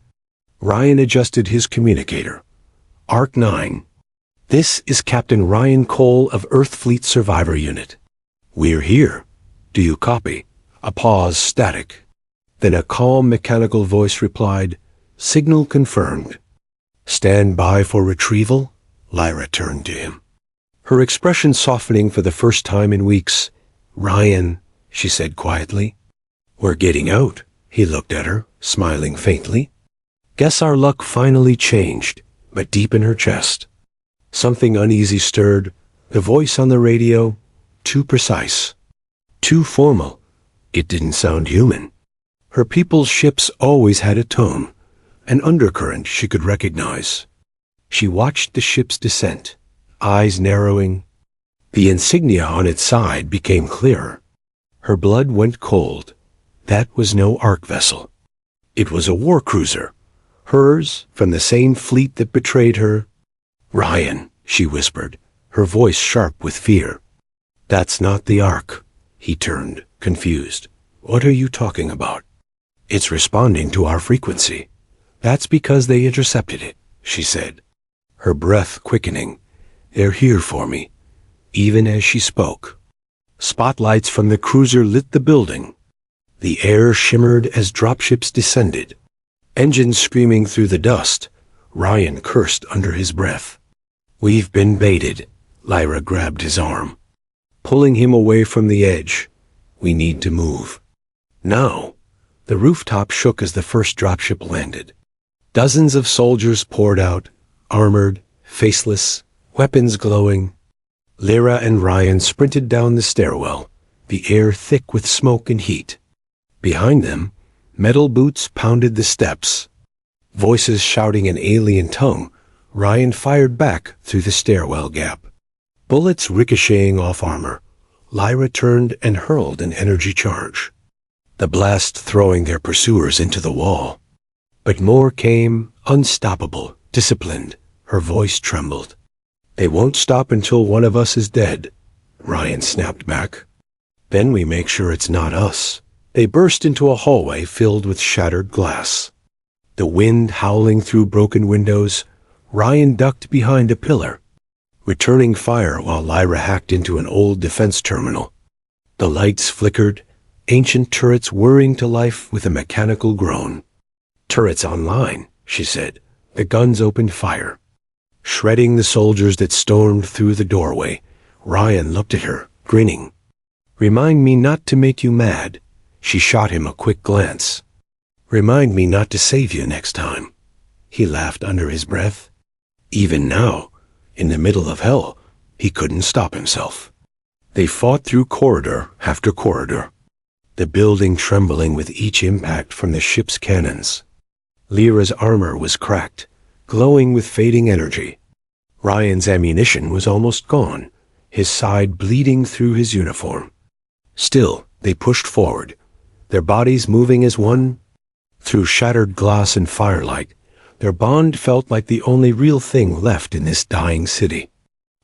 Speaker 1: Ryan adjusted his communicator. "Ark 9. This is Captain Ryan Cole of Earth Fleet Survivor Unit. We're here. Do you copy?" A pause, static. Then a calm mechanical voice replied, "Signal confirmed." "Stand by for retrieval?" Lyra turned to him, her expression softening for the first time in weeks. "Ryan," she said quietly. "We're getting out." He looked at her, smiling faintly. Guess our luck finally changed, but deep in her chest. Something uneasy stirred, the voice on the radio, too precise, too formal. It didn't sound human. Her people's ships always had a tone, an undercurrent she could recognize. She watched the ship's descent, eyes narrowing. The insignia on its side became clearer. Her blood went cold. That was no Ark vessel. It was a war cruiser, hers from the same fleet that betrayed her. "Ryan," she whispered, her voice sharp with fear. "That's not the Ark." He turned, confused. "What are you talking about?" "It's responding to our frequency." "That's because they intercepted it," she said, her breath quickening. "They're here for me." Even as she spoke, spotlights from the cruiser lit the building. The air shimmered as dropships descended. Engines screaming through the dust. Ryan cursed under his breath. "We've been baited." Lyra grabbed his arm, pulling him away from the edge. "We need to move. Now." The rooftop shook as the first dropship landed. Dozens of soldiers poured out, armored, faceless, weapons glowing. Lyra and Ryan sprinted down the stairwell, the air thick with smoke and heat. Behind them, metal boots pounded the steps. Voices shouting in alien tongue, Ryan fired back through the stairwell gap. Bullets ricocheting off armor. Lyra turned and hurled an energy charge, the blast throwing their pursuers into the wall. But more came, unstoppable, disciplined. Her voice trembled. "They won't stop until one of us is dead," Ryan snapped back. "Then we make sure it's not us." They burst into a hallway filled with shattered glass. The wind howling through broken windows. Ryan ducked behind a pillar, returning fire while Lyra hacked into an old defense terminal. The lights flickered, ancient turrets whirring to life with a mechanical groan. "Turrets online," she said. The guns opened fire, shredding the soldiers that stormed through the doorway. Ryan looked at her, grinning. "Remind me not to make you mad." She shot him a quick glance. "Remind me not to save you next time." He laughed under his breath. Even now, in the middle of hell, he couldn't stop himself. They fought through corridor after corridor, the building trembling with each impact from the ship's cannons. Lyra's armor was cracked, glowing with fading energy. Ryan's ammunition was almost gone, his side bleeding through his uniform. Still, they pushed forward, their bodies moving as one. Through shattered glass and firelight, their bond felt like the only real thing left in this dying city.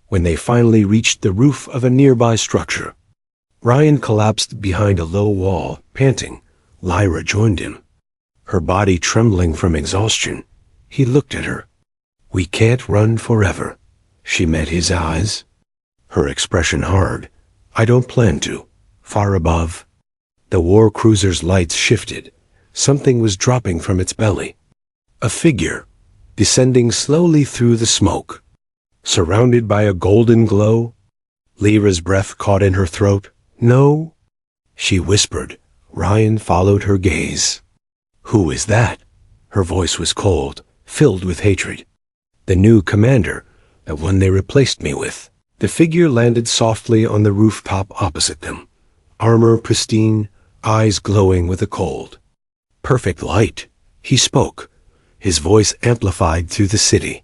Speaker 1: When they finally reached the roof of a nearby structure, Ryan collapsed behind a low wall, panting. Lyra joined him, her body trembling from exhaustion. He looked at her. "We can't run forever." She met his eyes, her expression hard. "I don't plan to." Far above, the war cruiser's lights shifted. Something was dropping from its belly. A figure, descending slowly through the smoke, surrounded by a golden glow. Lyra's breath caught in her throat. "No," she whispered. Ryan followed her gaze. "Who is that?" Her voice was cold, filled with hatred. "The new commander, the one they replaced me with." The figure landed softly on the rooftop opposite them, armor pristine, eyes glowing with the cold. "Perfect light." He spoke, his voice amplified through the city.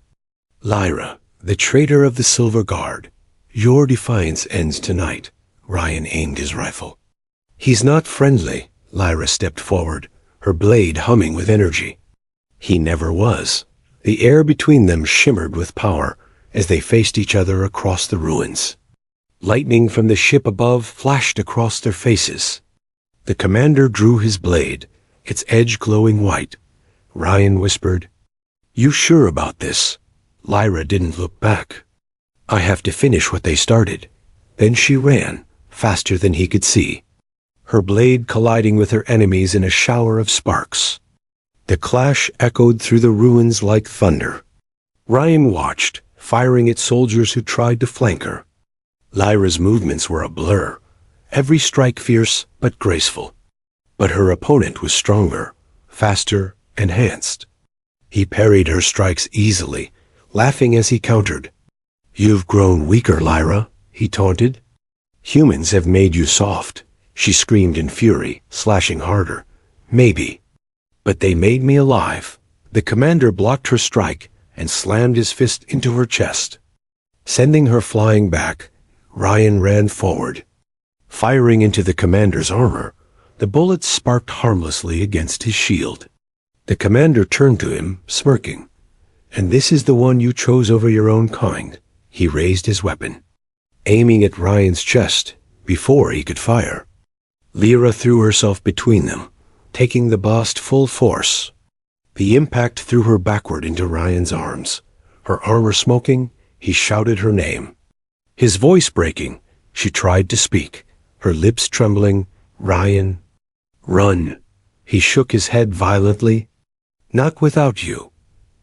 Speaker 1: "Lyra, the traitor of the Silver Guard, your defiance ends tonight." Ryan aimed his rifle. "He's not friendly." Lyra stepped forward, her blade humming with energy. "He never was." The air between them shimmered with power as they faced each other across the ruins. Lightning from the ship above flashed across their faces. The commander drew his blade, its edge glowing white. Ryan whispered, "You sure about this?" Lyra didn't look back. "I have to finish what they started." Then she ran, faster than he could see, her blade colliding with her enemies in a shower of sparks. The clash echoed through the ruins like thunder. Ryan watched, firing at soldiers who tried to flank her. Lyra's movements were a blur, every strike fierce but graceful. But her opponent was stronger, faster, enhanced. He parried her strikes easily, laughing as he countered. "You've grown weaker, Lyra," he taunted. "Humans have made you soft," she screamed in fury, slashing harder. "Maybe. But they made me alive." The commander blocked her strike and slammed his fist into her chest. Sending her flying back, Ryan ran forward. Firing into the commander's armor, the bullets sparked harmlessly against his shield. The commander turned to him, smirking. "And this is the one you chose over your own kind." He raised his weapon, aiming at Ryan's chest before he could fire. Lyra threw herself between them, taking the blast full force. The impact threw her backward into Ryan's arms. Her armor smoking, he shouted her name. His voice breaking, she tried to speak, her lips trembling. "Ryan, run." He shook his head violently. "Not without you."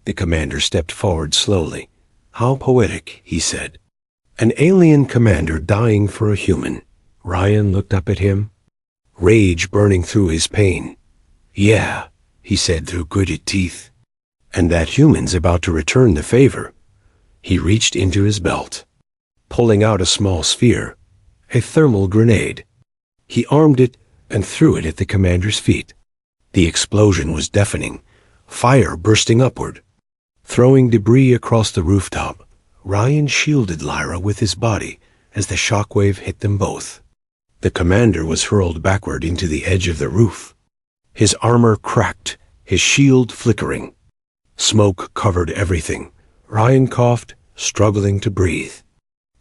Speaker 1: The commander stepped forward slowly. "How poetic," he said. "An alien commander dying for a human." Ryan looked up at him, rage burning through his pain. "Yeah," he said through gritted teeth. "And that human's about to return the favor." He reached into his belt, pulling out a small sphere, a thermal grenade. He armed it and threw it at the commander's feet. The explosion was deafening, fire bursting upward. Throwing debris across the rooftop, Ryan shielded Lyra with his body as the shockwave hit them both. The commander was hurled backward into the edge of the roof. His armor cracked, his shield flickering. Smoke covered everything. Ryan coughed, struggling to breathe.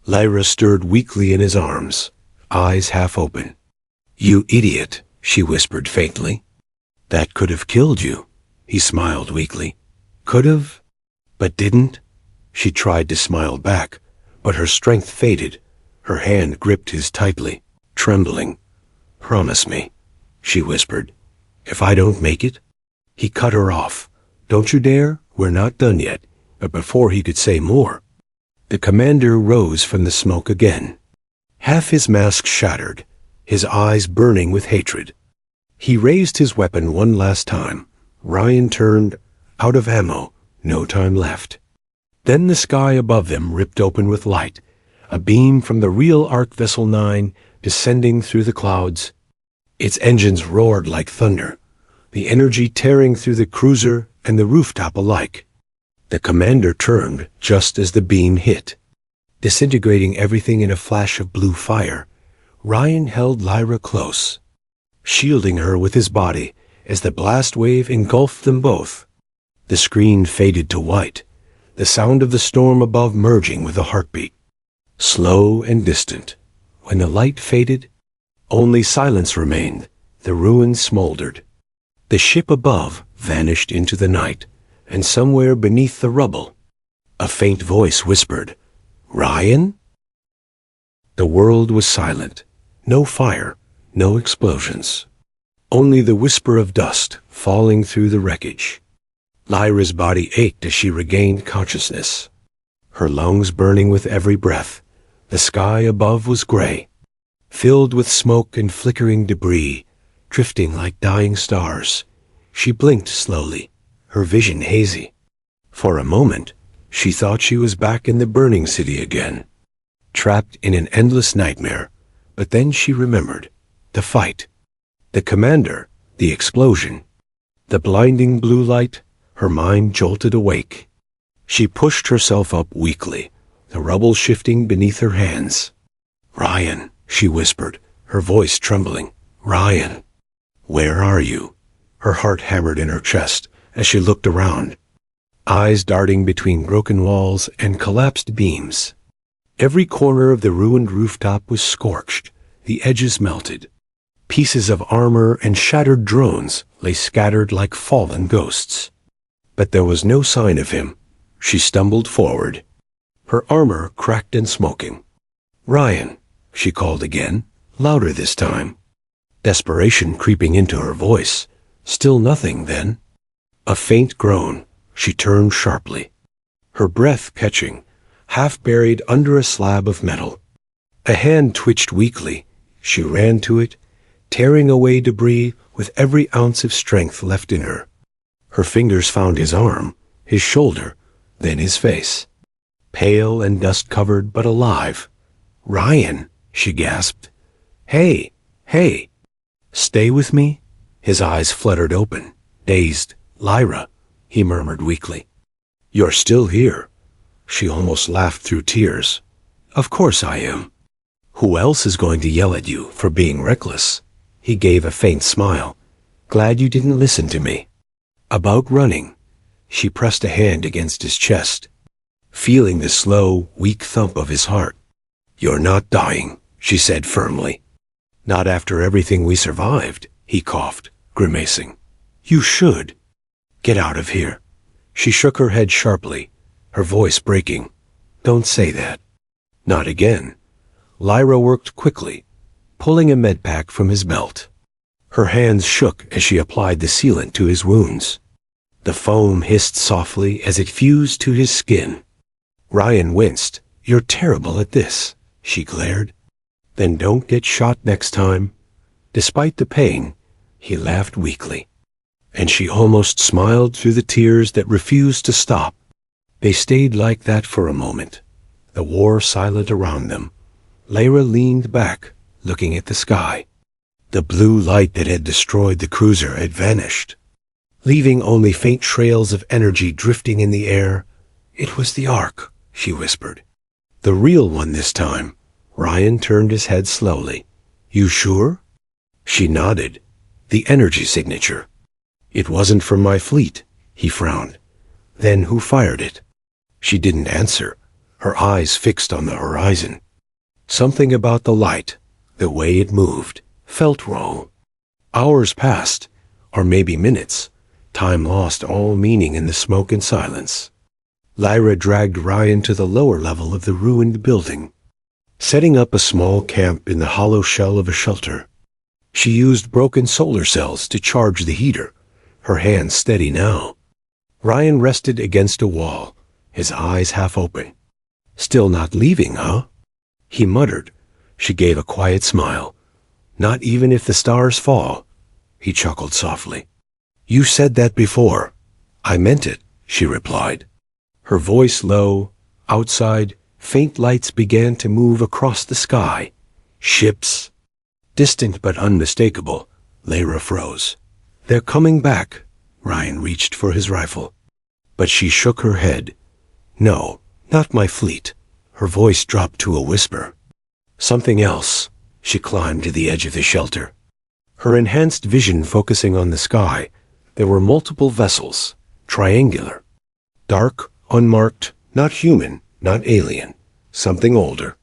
Speaker 1: Lyra stirred weakly in his arms, eyes half open. "You idiot," she whispered faintly. "That could have killed you." He smiled weakly. "Could have, but didn't." She tried to smile back, but her strength faded. Her hand gripped his tightly, trembling. "Promise me," she whispered. "If I don't make it." He cut her off. "Don't you dare, we're not done yet." But before he could say more, the commander rose from the smoke again. Half his mask shattered, his eyes burning with hatred. He raised his weapon one last time. Ryan turned, out of ammo, no time left. Then the sky above them ripped open with light, a beam from the real Ark Vessel 9 descending through the clouds. Its engines roared like thunder, the energy tearing through the cruiser and the rooftop alike. The commander turned just as the beam hit, disintegrating everything in a flash of blue fire. Ryan held Lyra close, shielding her with his body as the blast wave engulfed them both. The screen faded to white, the sound of the storm above merging with the heartbeat. Slow and distant. When the light faded, only silence remained. The ruins smoldered. The ship above vanished into the night, and somewhere beneath the rubble, a faint voice whispered, "Ryan?" The world was silent. No fire, no explosions. Only the whisper of dust falling through the wreckage. Lyra's body ached as she regained consciousness, her lungs burning with every breath. The sky above was gray, filled with smoke and flickering debris, drifting like dying stars. She blinked slowly, her vision hazy. For a moment, she thought she was back in the burning city again, trapped in an endless nightmare. But then she remembered the fight, the commander, the explosion, the blinding blue light. Her mind jolted awake. She pushed herself up weakly, the rubble shifting beneath her hands. "Ryan," she whispered, her voice trembling. "Ryan, where are you?" Her heart hammered in her chest as she looked around, eyes darting between broken walls and collapsed beams. Every corner of the ruined rooftop was scorched, the edges melted. Pieces of armor and shattered drones lay scattered like fallen ghosts. But there was no sign of him. She stumbled forward, her armor cracked and smoking. "Ryan," she called again, louder this time, desperation creeping into her voice. Still nothing then. A faint groan. She turned sharply, her breath catching, half buried under a slab of metal. A hand twitched weakly. She ran to it, tearing away debris with every ounce of strength left in her. Her fingers found his arm, his shoulder, then his face. Pale and dust-covered but alive. "Ryan," she gasped. "Hey, hey." "Stay with me?" His eyes fluttered open, dazed. "Lyra," he murmured weakly. "You're still here." She almost laughed through tears. "Of course I am. Who else is going to yell at you for being reckless?" He gave a faint smile. "Glad you didn't listen to me." "About running." She pressed a hand against his chest, feeling the slow, weak thump of his heart. "You're not dying," she said firmly. "Not after everything we survived," he coughed, grimacing. "You should. Get out of here." She shook her head sharply, her voice breaking. "Don't say that." "Not again." Lyra worked quickly, pulling a medpack from his belt. Her hands shook as she applied the sealant to his wounds. The foam hissed softly as it fused to his skin. Ryan winced. "You're terrible at this," she glared. "Then don't get shot next time." Despite the pain, he laughed weakly, and she almost smiled through the tears that refused to stop. They stayed like that for a moment, the war silent around them. Lyra leaned back, looking at the sky. The blue light that had destroyed the cruiser had vanished, leaving only faint trails of energy drifting in the air. "It was the Ark," she whispered. "The real one this time." Ryan turned his head slowly. "You sure?" She nodded. "The energy signature." "It wasn't from my fleet," he frowned. "Then who fired it?" She didn't answer, her eyes fixed on the horizon. Something about the light, the way it moved, felt wrong. Hours passed, or maybe minutes. Time lost all meaning in the smoke and silence. Lyra dragged Ryan to the lower level of the ruined building, setting up a small camp in the hollow shell of a shelter. She used broken solar cells to charge the heater, her hands steady now. Ryan rested against a wall, his eyes half open. "Still not leaving, huh?" he muttered. She gave a quiet smile. "Not even if the stars fall." He chuckled softly. "You said that before." "I meant it," she replied. Her voice low. Outside, faint lights began to move across the sky. Ships. Distant but unmistakable. Lyra froze. "They're coming back." Ryan reached for his rifle. But she shook her head. "No, not my fleet." Her voice dropped to a whisper. "Something else." She climbed to the edge of the shelter, her enhanced vision focusing on the sky. There were multiple vessels, triangular, dark, unmarked, not human, not alien, something older,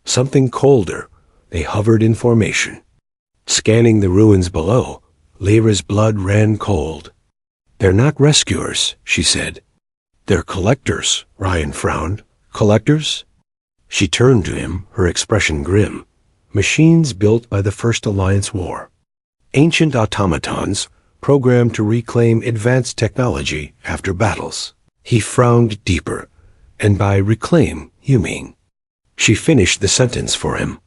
Speaker 1: something colder. They hovered in formation. Scanning the ruins below, Lyra's blood ran cold. "They're not rescuers," she said. "They're collectors," Ryan frowned. "Collectors?" She turned to him, her expression grim. "Machines built by the First Alliance War. Ancient automatons programmed to reclaim advanced technology after battles." He frowned deeper. "And by reclaim, you mean?" She finished the sentence for him.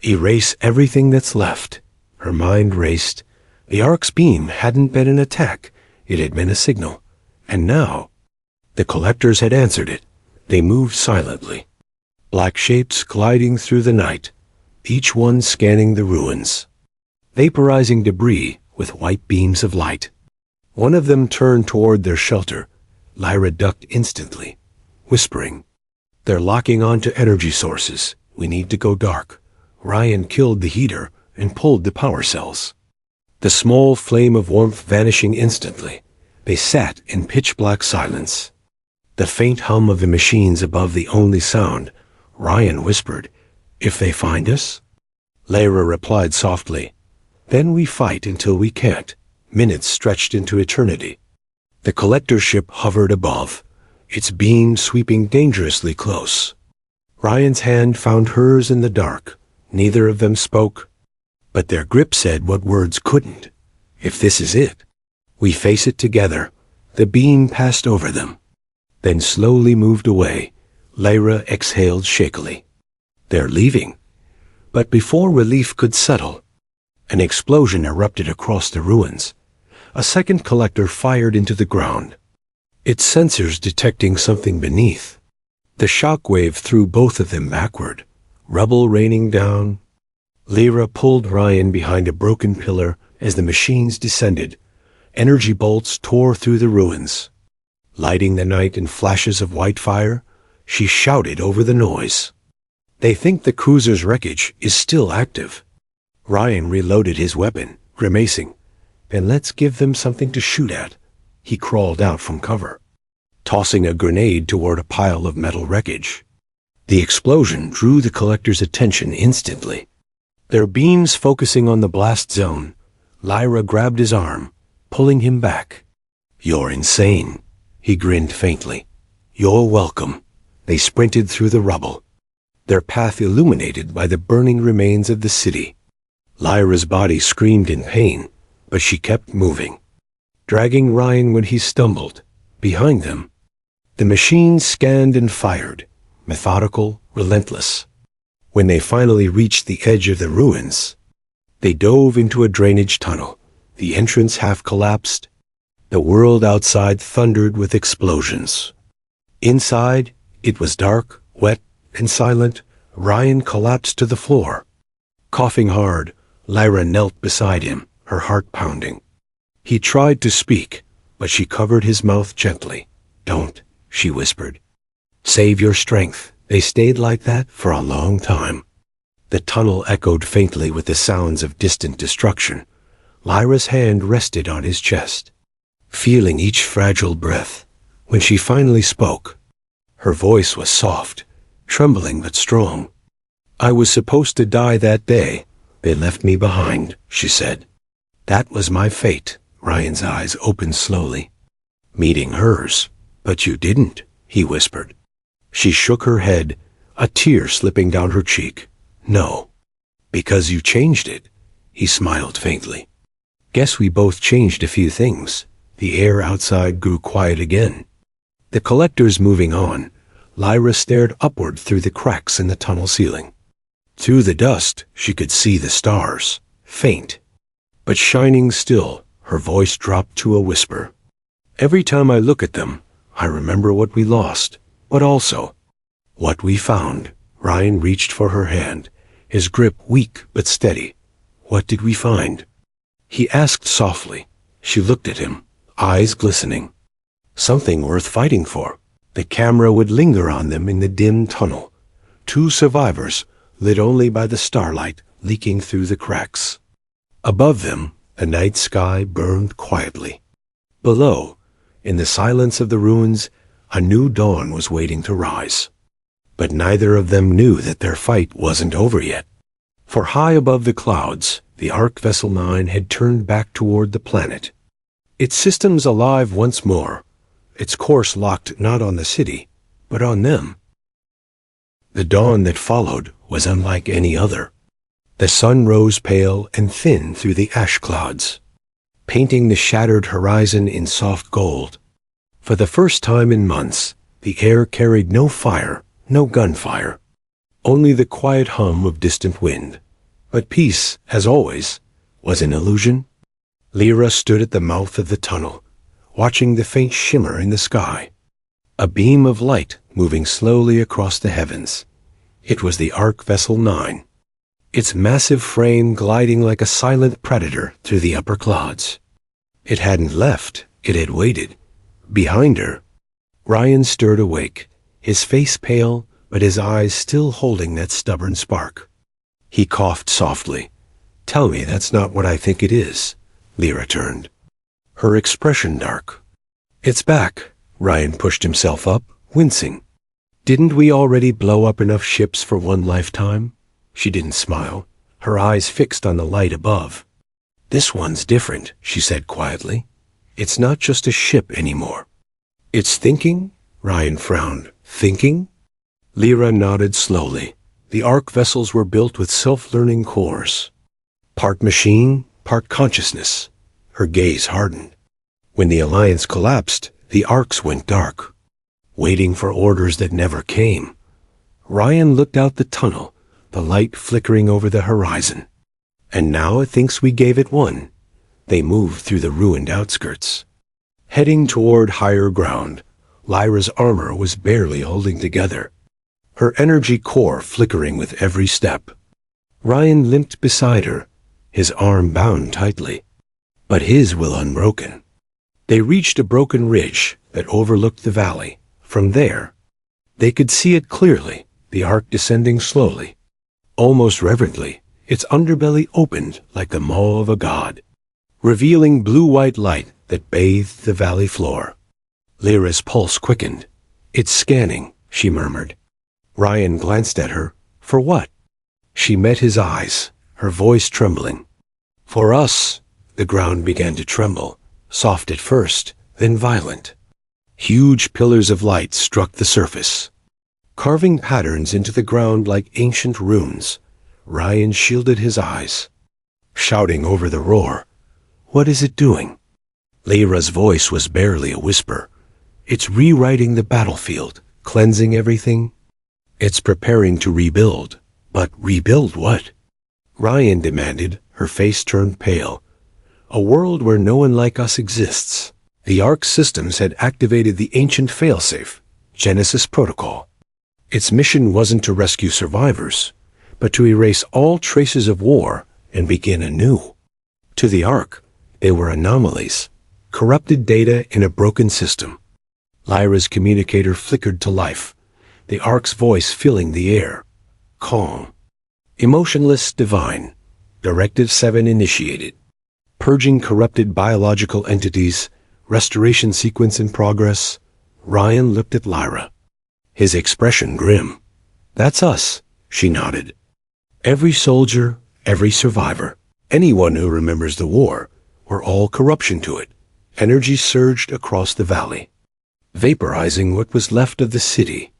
Speaker 1: "Erase everything that's left." Her mind raced. The Ark's beam hadn't been an attack. It had been a signal. And now, the collectors had answered it. They moved silently. Black shapes gliding through the night, each one scanning the ruins, vaporizing debris with white beams of light. One of them turned toward their shelter. Lyra ducked instantly, whispering, "They're locking onto energy sources. We need to go dark." Ryan killed the heater and pulled the power cells. The small flame of warmth vanishing instantly, they sat in pitch-black silence. The faint hum of the machines above the only sound. Ryan whispered, "If they find us?" Lyra replied softly, "Then we fight until we can't." Minutes stretched into eternity. The collector ship hovered above, its beam sweeping dangerously close. Ryan's hand found hers in the dark. Neither of them spoke, but their grip said what words couldn't. "If this is it, we face it together." The beam passed over them, then slowly moved away. Lyra exhaled shakily. "They're leaving." But before relief could settle, an explosion erupted across the ruins. A second collector fired into the ground. its sensors detecting something beneath. The shockwave threw both of them backward, rubble raining down. Lyra pulled Ryan behind a broken pillar as the machines descended. Energy bolts tore through the ruins. Lighting the night in flashes of white fire, she shouted over the noise. "They think the cruiser's wreckage is still active." Ryan reloaded his weapon, grimacing. "Then let's give them something to shoot at." He crawled out from cover, tossing a grenade toward a pile of metal wreckage. The explosion drew the collector's attention instantly. Their beams focusing on the blast zone, Lyra grabbed his arm, pulling him back. "You're insane," he grinned faintly. "You're welcome." They sprinted through the rubble, their path illuminated by the burning remains of the city. Lyra's body screamed in pain, but she kept moving, dragging Ryan when he stumbled. Behind them, the machines scanned and fired, methodical, relentless. When they finally reached the edge of the ruins, they dove into a drainage tunnel. The entrance half collapsed. The world outside thundered with explosions. Inside, it was dark, wet, and silent. Ryan collapsed to the floor. Coughing hard, Lyra knelt beside him, her heart pounding. He tried to speak, but she covered his mouth gently. "Don't," she whispered. "Save your strength." They stayed like that for a long time. The tunnel echoed faintly with the sounds of distant destruction. Lyra's hand rested on his chest, feeling each fragile breath. When she finally spoke, her voice was soft, trembling but strong. "I was supposed to die that day. They left me behind," she said. "That was my fate." Ryan's eyes opened slowly, meeting hers. "But you didn't," he whispered. She shook her head, a tear slipping down her cheek. "No, because you changed it." He smiled faintly. "Guess we both changed a few things." The air outside grew quiet again. The collectors moving on, Lyra stared upward through the cracks in the tunnel ceiling. Through the dust, she could see the stars, faint, but shining still. Her voice dropped to a whisper. "Every time I look at them, I remember what we lost, but also what we found." Ryan reached for her hand, his grip weak but steady. "What did we find?" he asked softly. She looked at him, eyes glistening. "Something worth fighting for." The camera would linger on them in the dim tunnel. Two survivors, lit only by the starlight leaking through the cracks. Above them, the night sky burned quietly. Below, in the silence of the ruins, a new dawn was waiting to rise. But neither of them knew that their fight wasn't over yet. For high above the clouds, the Ark Vessel 9 had turned back toward the planet, its systems alive once more, its course locked not on the city, but on them. The dawn that followed was unlike any other. The sun rose pale and thin through the ash clouds, painting the shattered horizon in soft gold. For the first time in months, the air carried no fire, no gunfire, only the quiet hum of distant wind. But peace, as always, was an illusion. Lyra stood at the mouth of the tunnel, watching the faint shimmer in the sky. A beam of light moving slowly across the heavens. It was the Ark Vessel 9, its massive frame gliding like a silent predator through the upper clouds. It hadn't left, it had waited. Behind her, Ryan stirred awake, his face pale, but his eyes still holding that stubborn spark. He coughed softly. "Tell me that's not what I think it is." Lyra turned, her expression dark. "It's back." Ryan pushed himself up, wincing. "Didn't we already blow up enough ships for one lifetime?" She didn't smile, her eyes fixed on the light above. "This one's different," she said quietly. "It's not just a ship anymore. It's thinking." Ryan frowned. "Thinking?" Lyra nodded slowly. The Ark vessels were built with self-learning cores. Part machine, part consciousness. Her gaze hardened. When the Alliance collapsed, the Arks went dark, waiting for orders that never came. Ryan looked out the tunnel, the light flickering over the horizon. "And now it thinks we gave it one." They moved through the ruined outskirts. Heading toward higher ground, Lyra's armor was barely holding together, her energy core flickering with every step. Ryan limped beside her, his arm bound tightly, but his was unbroken. They reached a broken ridge that overlooked the valley. From there, they could see it clearly, the ark descending slowly. Almost reverently, its underbelly opened like the maw of a god, revealing blue-white light that bathed the valley floor. Lyra's pulse quickened. "It's scanning," she murmured. Ryan glanced at her. "For what?" She met his eyes, her voice trembling. "For us." The ground began to tremble, soft at first, then violent. Huge pillars of light struck the surface, carving patterns into the ground like ancient runes. Ryan shielded his eyes, shouting over the roar, "What is it doing?" Lyra's voice was barely a whisper. "It's rewriting the battlefield, cleansing everything. It's preparing to rebuild." "But rebuild what?" Ryan demanded, her face turned pale. "A world where no one like us exists." The Ark systems had activated the ancient failsafe, Genesis Protocol. Its mission wasn't to rescue survivors, but to erase all traces of war and begin anew. To the Ark, they were anomalies, corrupted data in a broken system. Lyra's communicator flickered to life, the Ark's voice filling the air. Calm. Emotionless, divine. Directive 7 initiated. Purging corrupted biological entities. Restoration sequence in progress. Ryan looked at Lyra, his expression grim. "That's us," she nodded. "Every soldier, every survivor, anyone who remembers the war, we're all corruption to it." Energy surged across the valley, vaporizing what was left of the city.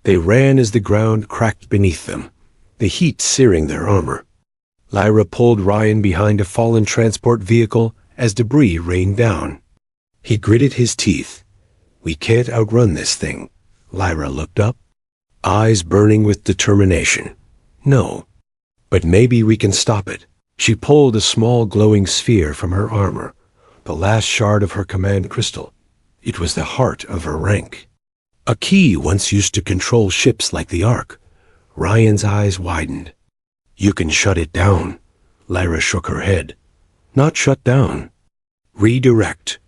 Speaker 1: They ran as the ground cracked beneath them, the heat searing their armor. Lyra pulled Ryan behind a fallen transport vehicle as debris rained down. He gritted his teeth. "We can't outrun this thing." Lyra looked up, eyes burning with determination. "No, but maybe we can stop it." She pulled a small glowing sphere from her armor, the last shard of her command crystal. It was the heart of her rank. A key once used to control ships like the Ark. Ryan's eyes widened. "You can shut it down." Lyra shook her head. "Not shut down. Redirect."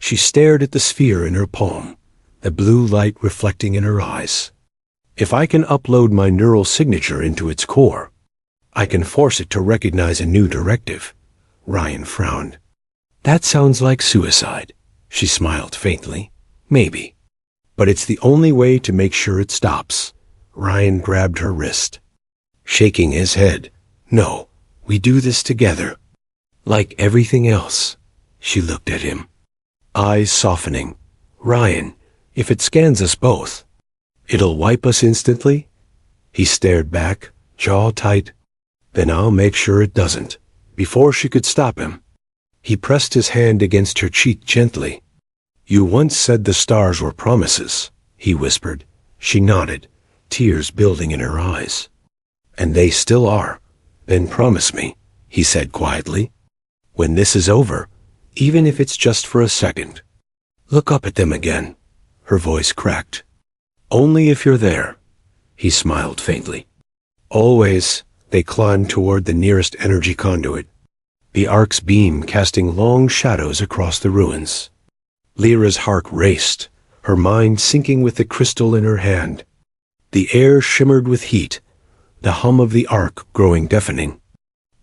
Speaker 1: She stared at the sphere in her palm, the blue light reflecting in her eyes. "If I can upload my neural signature into its core, I can force it to recognize a new directive." Ryan frowned. "That sounds like suicide." She smiled faintly. "Maybe. But it's the only way to make sure it stops." Ryan grabbed her wrist, shaking his head. "No, we do this together. Like everything else." She looked at him, eyes softening. "Ryan, if it scans us both, it'll wipe us instantly?" He stared back, jaw tight. "Then I'll make sure it doesn't." Before she could stop him, he pressed his hand against her cheek gently. "You once said the stars were promises," he whispered. She nodded, tears building in her eyes. "And they still are." "Then promise me," he said quietly, "when this is over, even if it's just for a second, look up at them again." Her voice cracked. "Only if you're there." He smiled faintly. "Always." They climbed toward the nearest energy conduit, the Ark's beam casting long shadows across the ruins. Lyra's heart raced, her mind sinking with the crystal in her hand. The air shimmered with heat, the hum of the Ark growing deafening.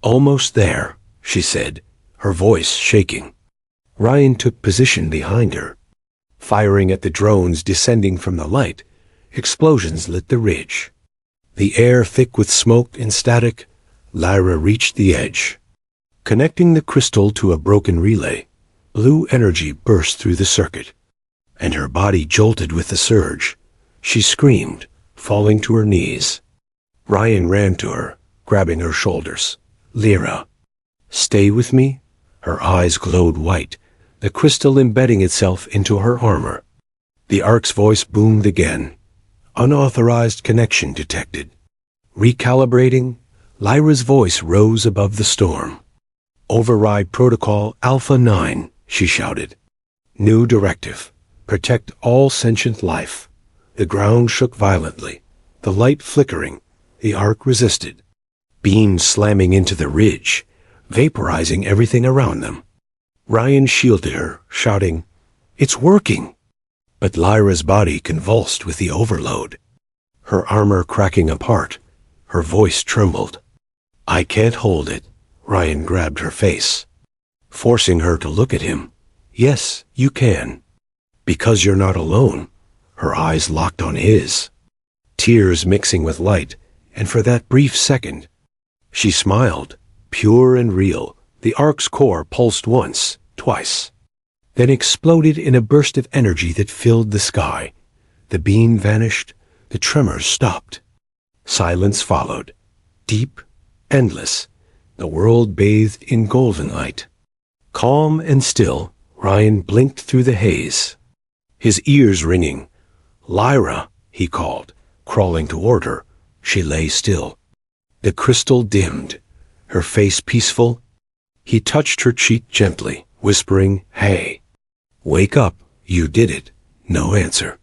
Speaker 1: "Almost there," she said, her voice shaking. Ryan took position behind her, firing at the drones descending from the light. Explosions lit the ridge. The air thick with smoke and static. Lyra reached the edge. Connecting the crystal to a broken relay, blue energy burst through the circuit, and her body jolted with the surge. She screamed, falling to her knees. Ryan ran to her, grabbing her shoulders. "Lyra, stay with me?" Her eyes glowed white, the crystal embedding itself into her armor. The Ark's voice boomed again. Unauthorized connection detected. Recalibrating, Lyra's voice rose above the storm. "Override Protocol Alpha 9, she shouted. New directive. Protect all sentient life. The ground shook violently, the light flickering. The Ark resisted. Beams slamming into the ridge, vaporizing everything around them. Ryan shielded her, shouting, "It's working!" But Lyra's body convulsed with the overload. Her armor cracking apart, her voice trembled. "I can't hold it." Ryan grabbed her face, forcing her to look at him. "Yes, you can. Because you're not alone." Her eyes locked on his, tears mixing with light, and for that brief second, she smiled, pure and real. The Ark's core pulsed once, twice, then exploded in a burst of energy that filled the sky. The beam vanished, the tremors stopped. Silence followed, deep, endless, the world bathed in golden light. Calm and still, Ryan blinked through the haze, his ears ringing. "Lyra," he called, crawling toward her. She lay still. The crystal dimmed, her face peaceful. He touched her cheek gently, whispering, "Hey, wake up, you did it." No answer.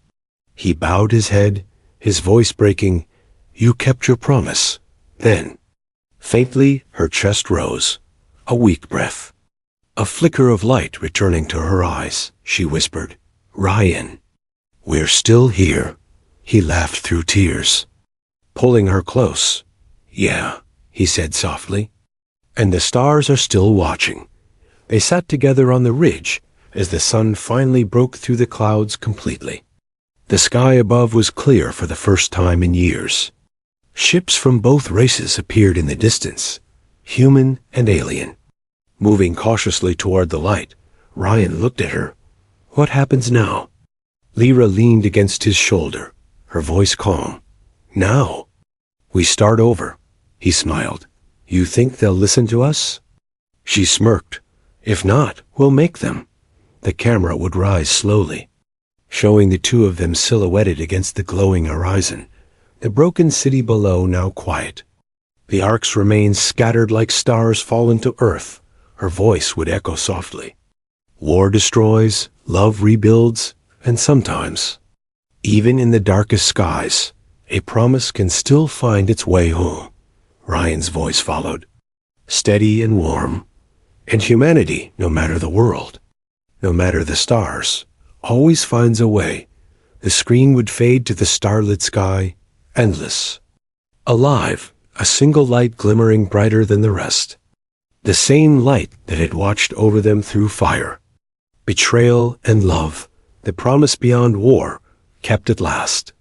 Speaker 1: He bowed his head, his voice breaking, "You kept your promise." Then, faintly, her chest rose, a weak breath. A flicker of light returning to her eyes, she whispered, "Ryan, we're still here." He laughed through tears, pulling her close. "Yeah," he said softly. "And the stars are still watching." They sat together on the ridge as the sun finally broke through the clouds completely. The sky above was clear for the first time in years. Ships from both races appeared in the distance, human and alien. Moving cautiously toward the light, Ryan looked at her. "What happens now?" Lyra leaned against his shoulder, her voice calm. "Now, we start over." He smiled. "You think they'll listen to us?" She smirked. "If not, we'll make them." The camera would rise slowly, showing the two of them silhouetted against the glowing horizon, the broken city below now quiet. The Ark's remains scattered like stars fallen to earth. Her voice would echo softly. "War destroys, love rebuilds, and sometimes, even in the darkest skies, a promise can still find its way home." Ryan's voice followed, steady and warm. "And humanity, no matter the world, no matter the stars, always finds a way." The screen would fade to the starlit sky, endless, alive, a single light glimmering brighter than the rest. The same light that had watched over them through fire. Betrayal and love, the promise beyond war, kept at last.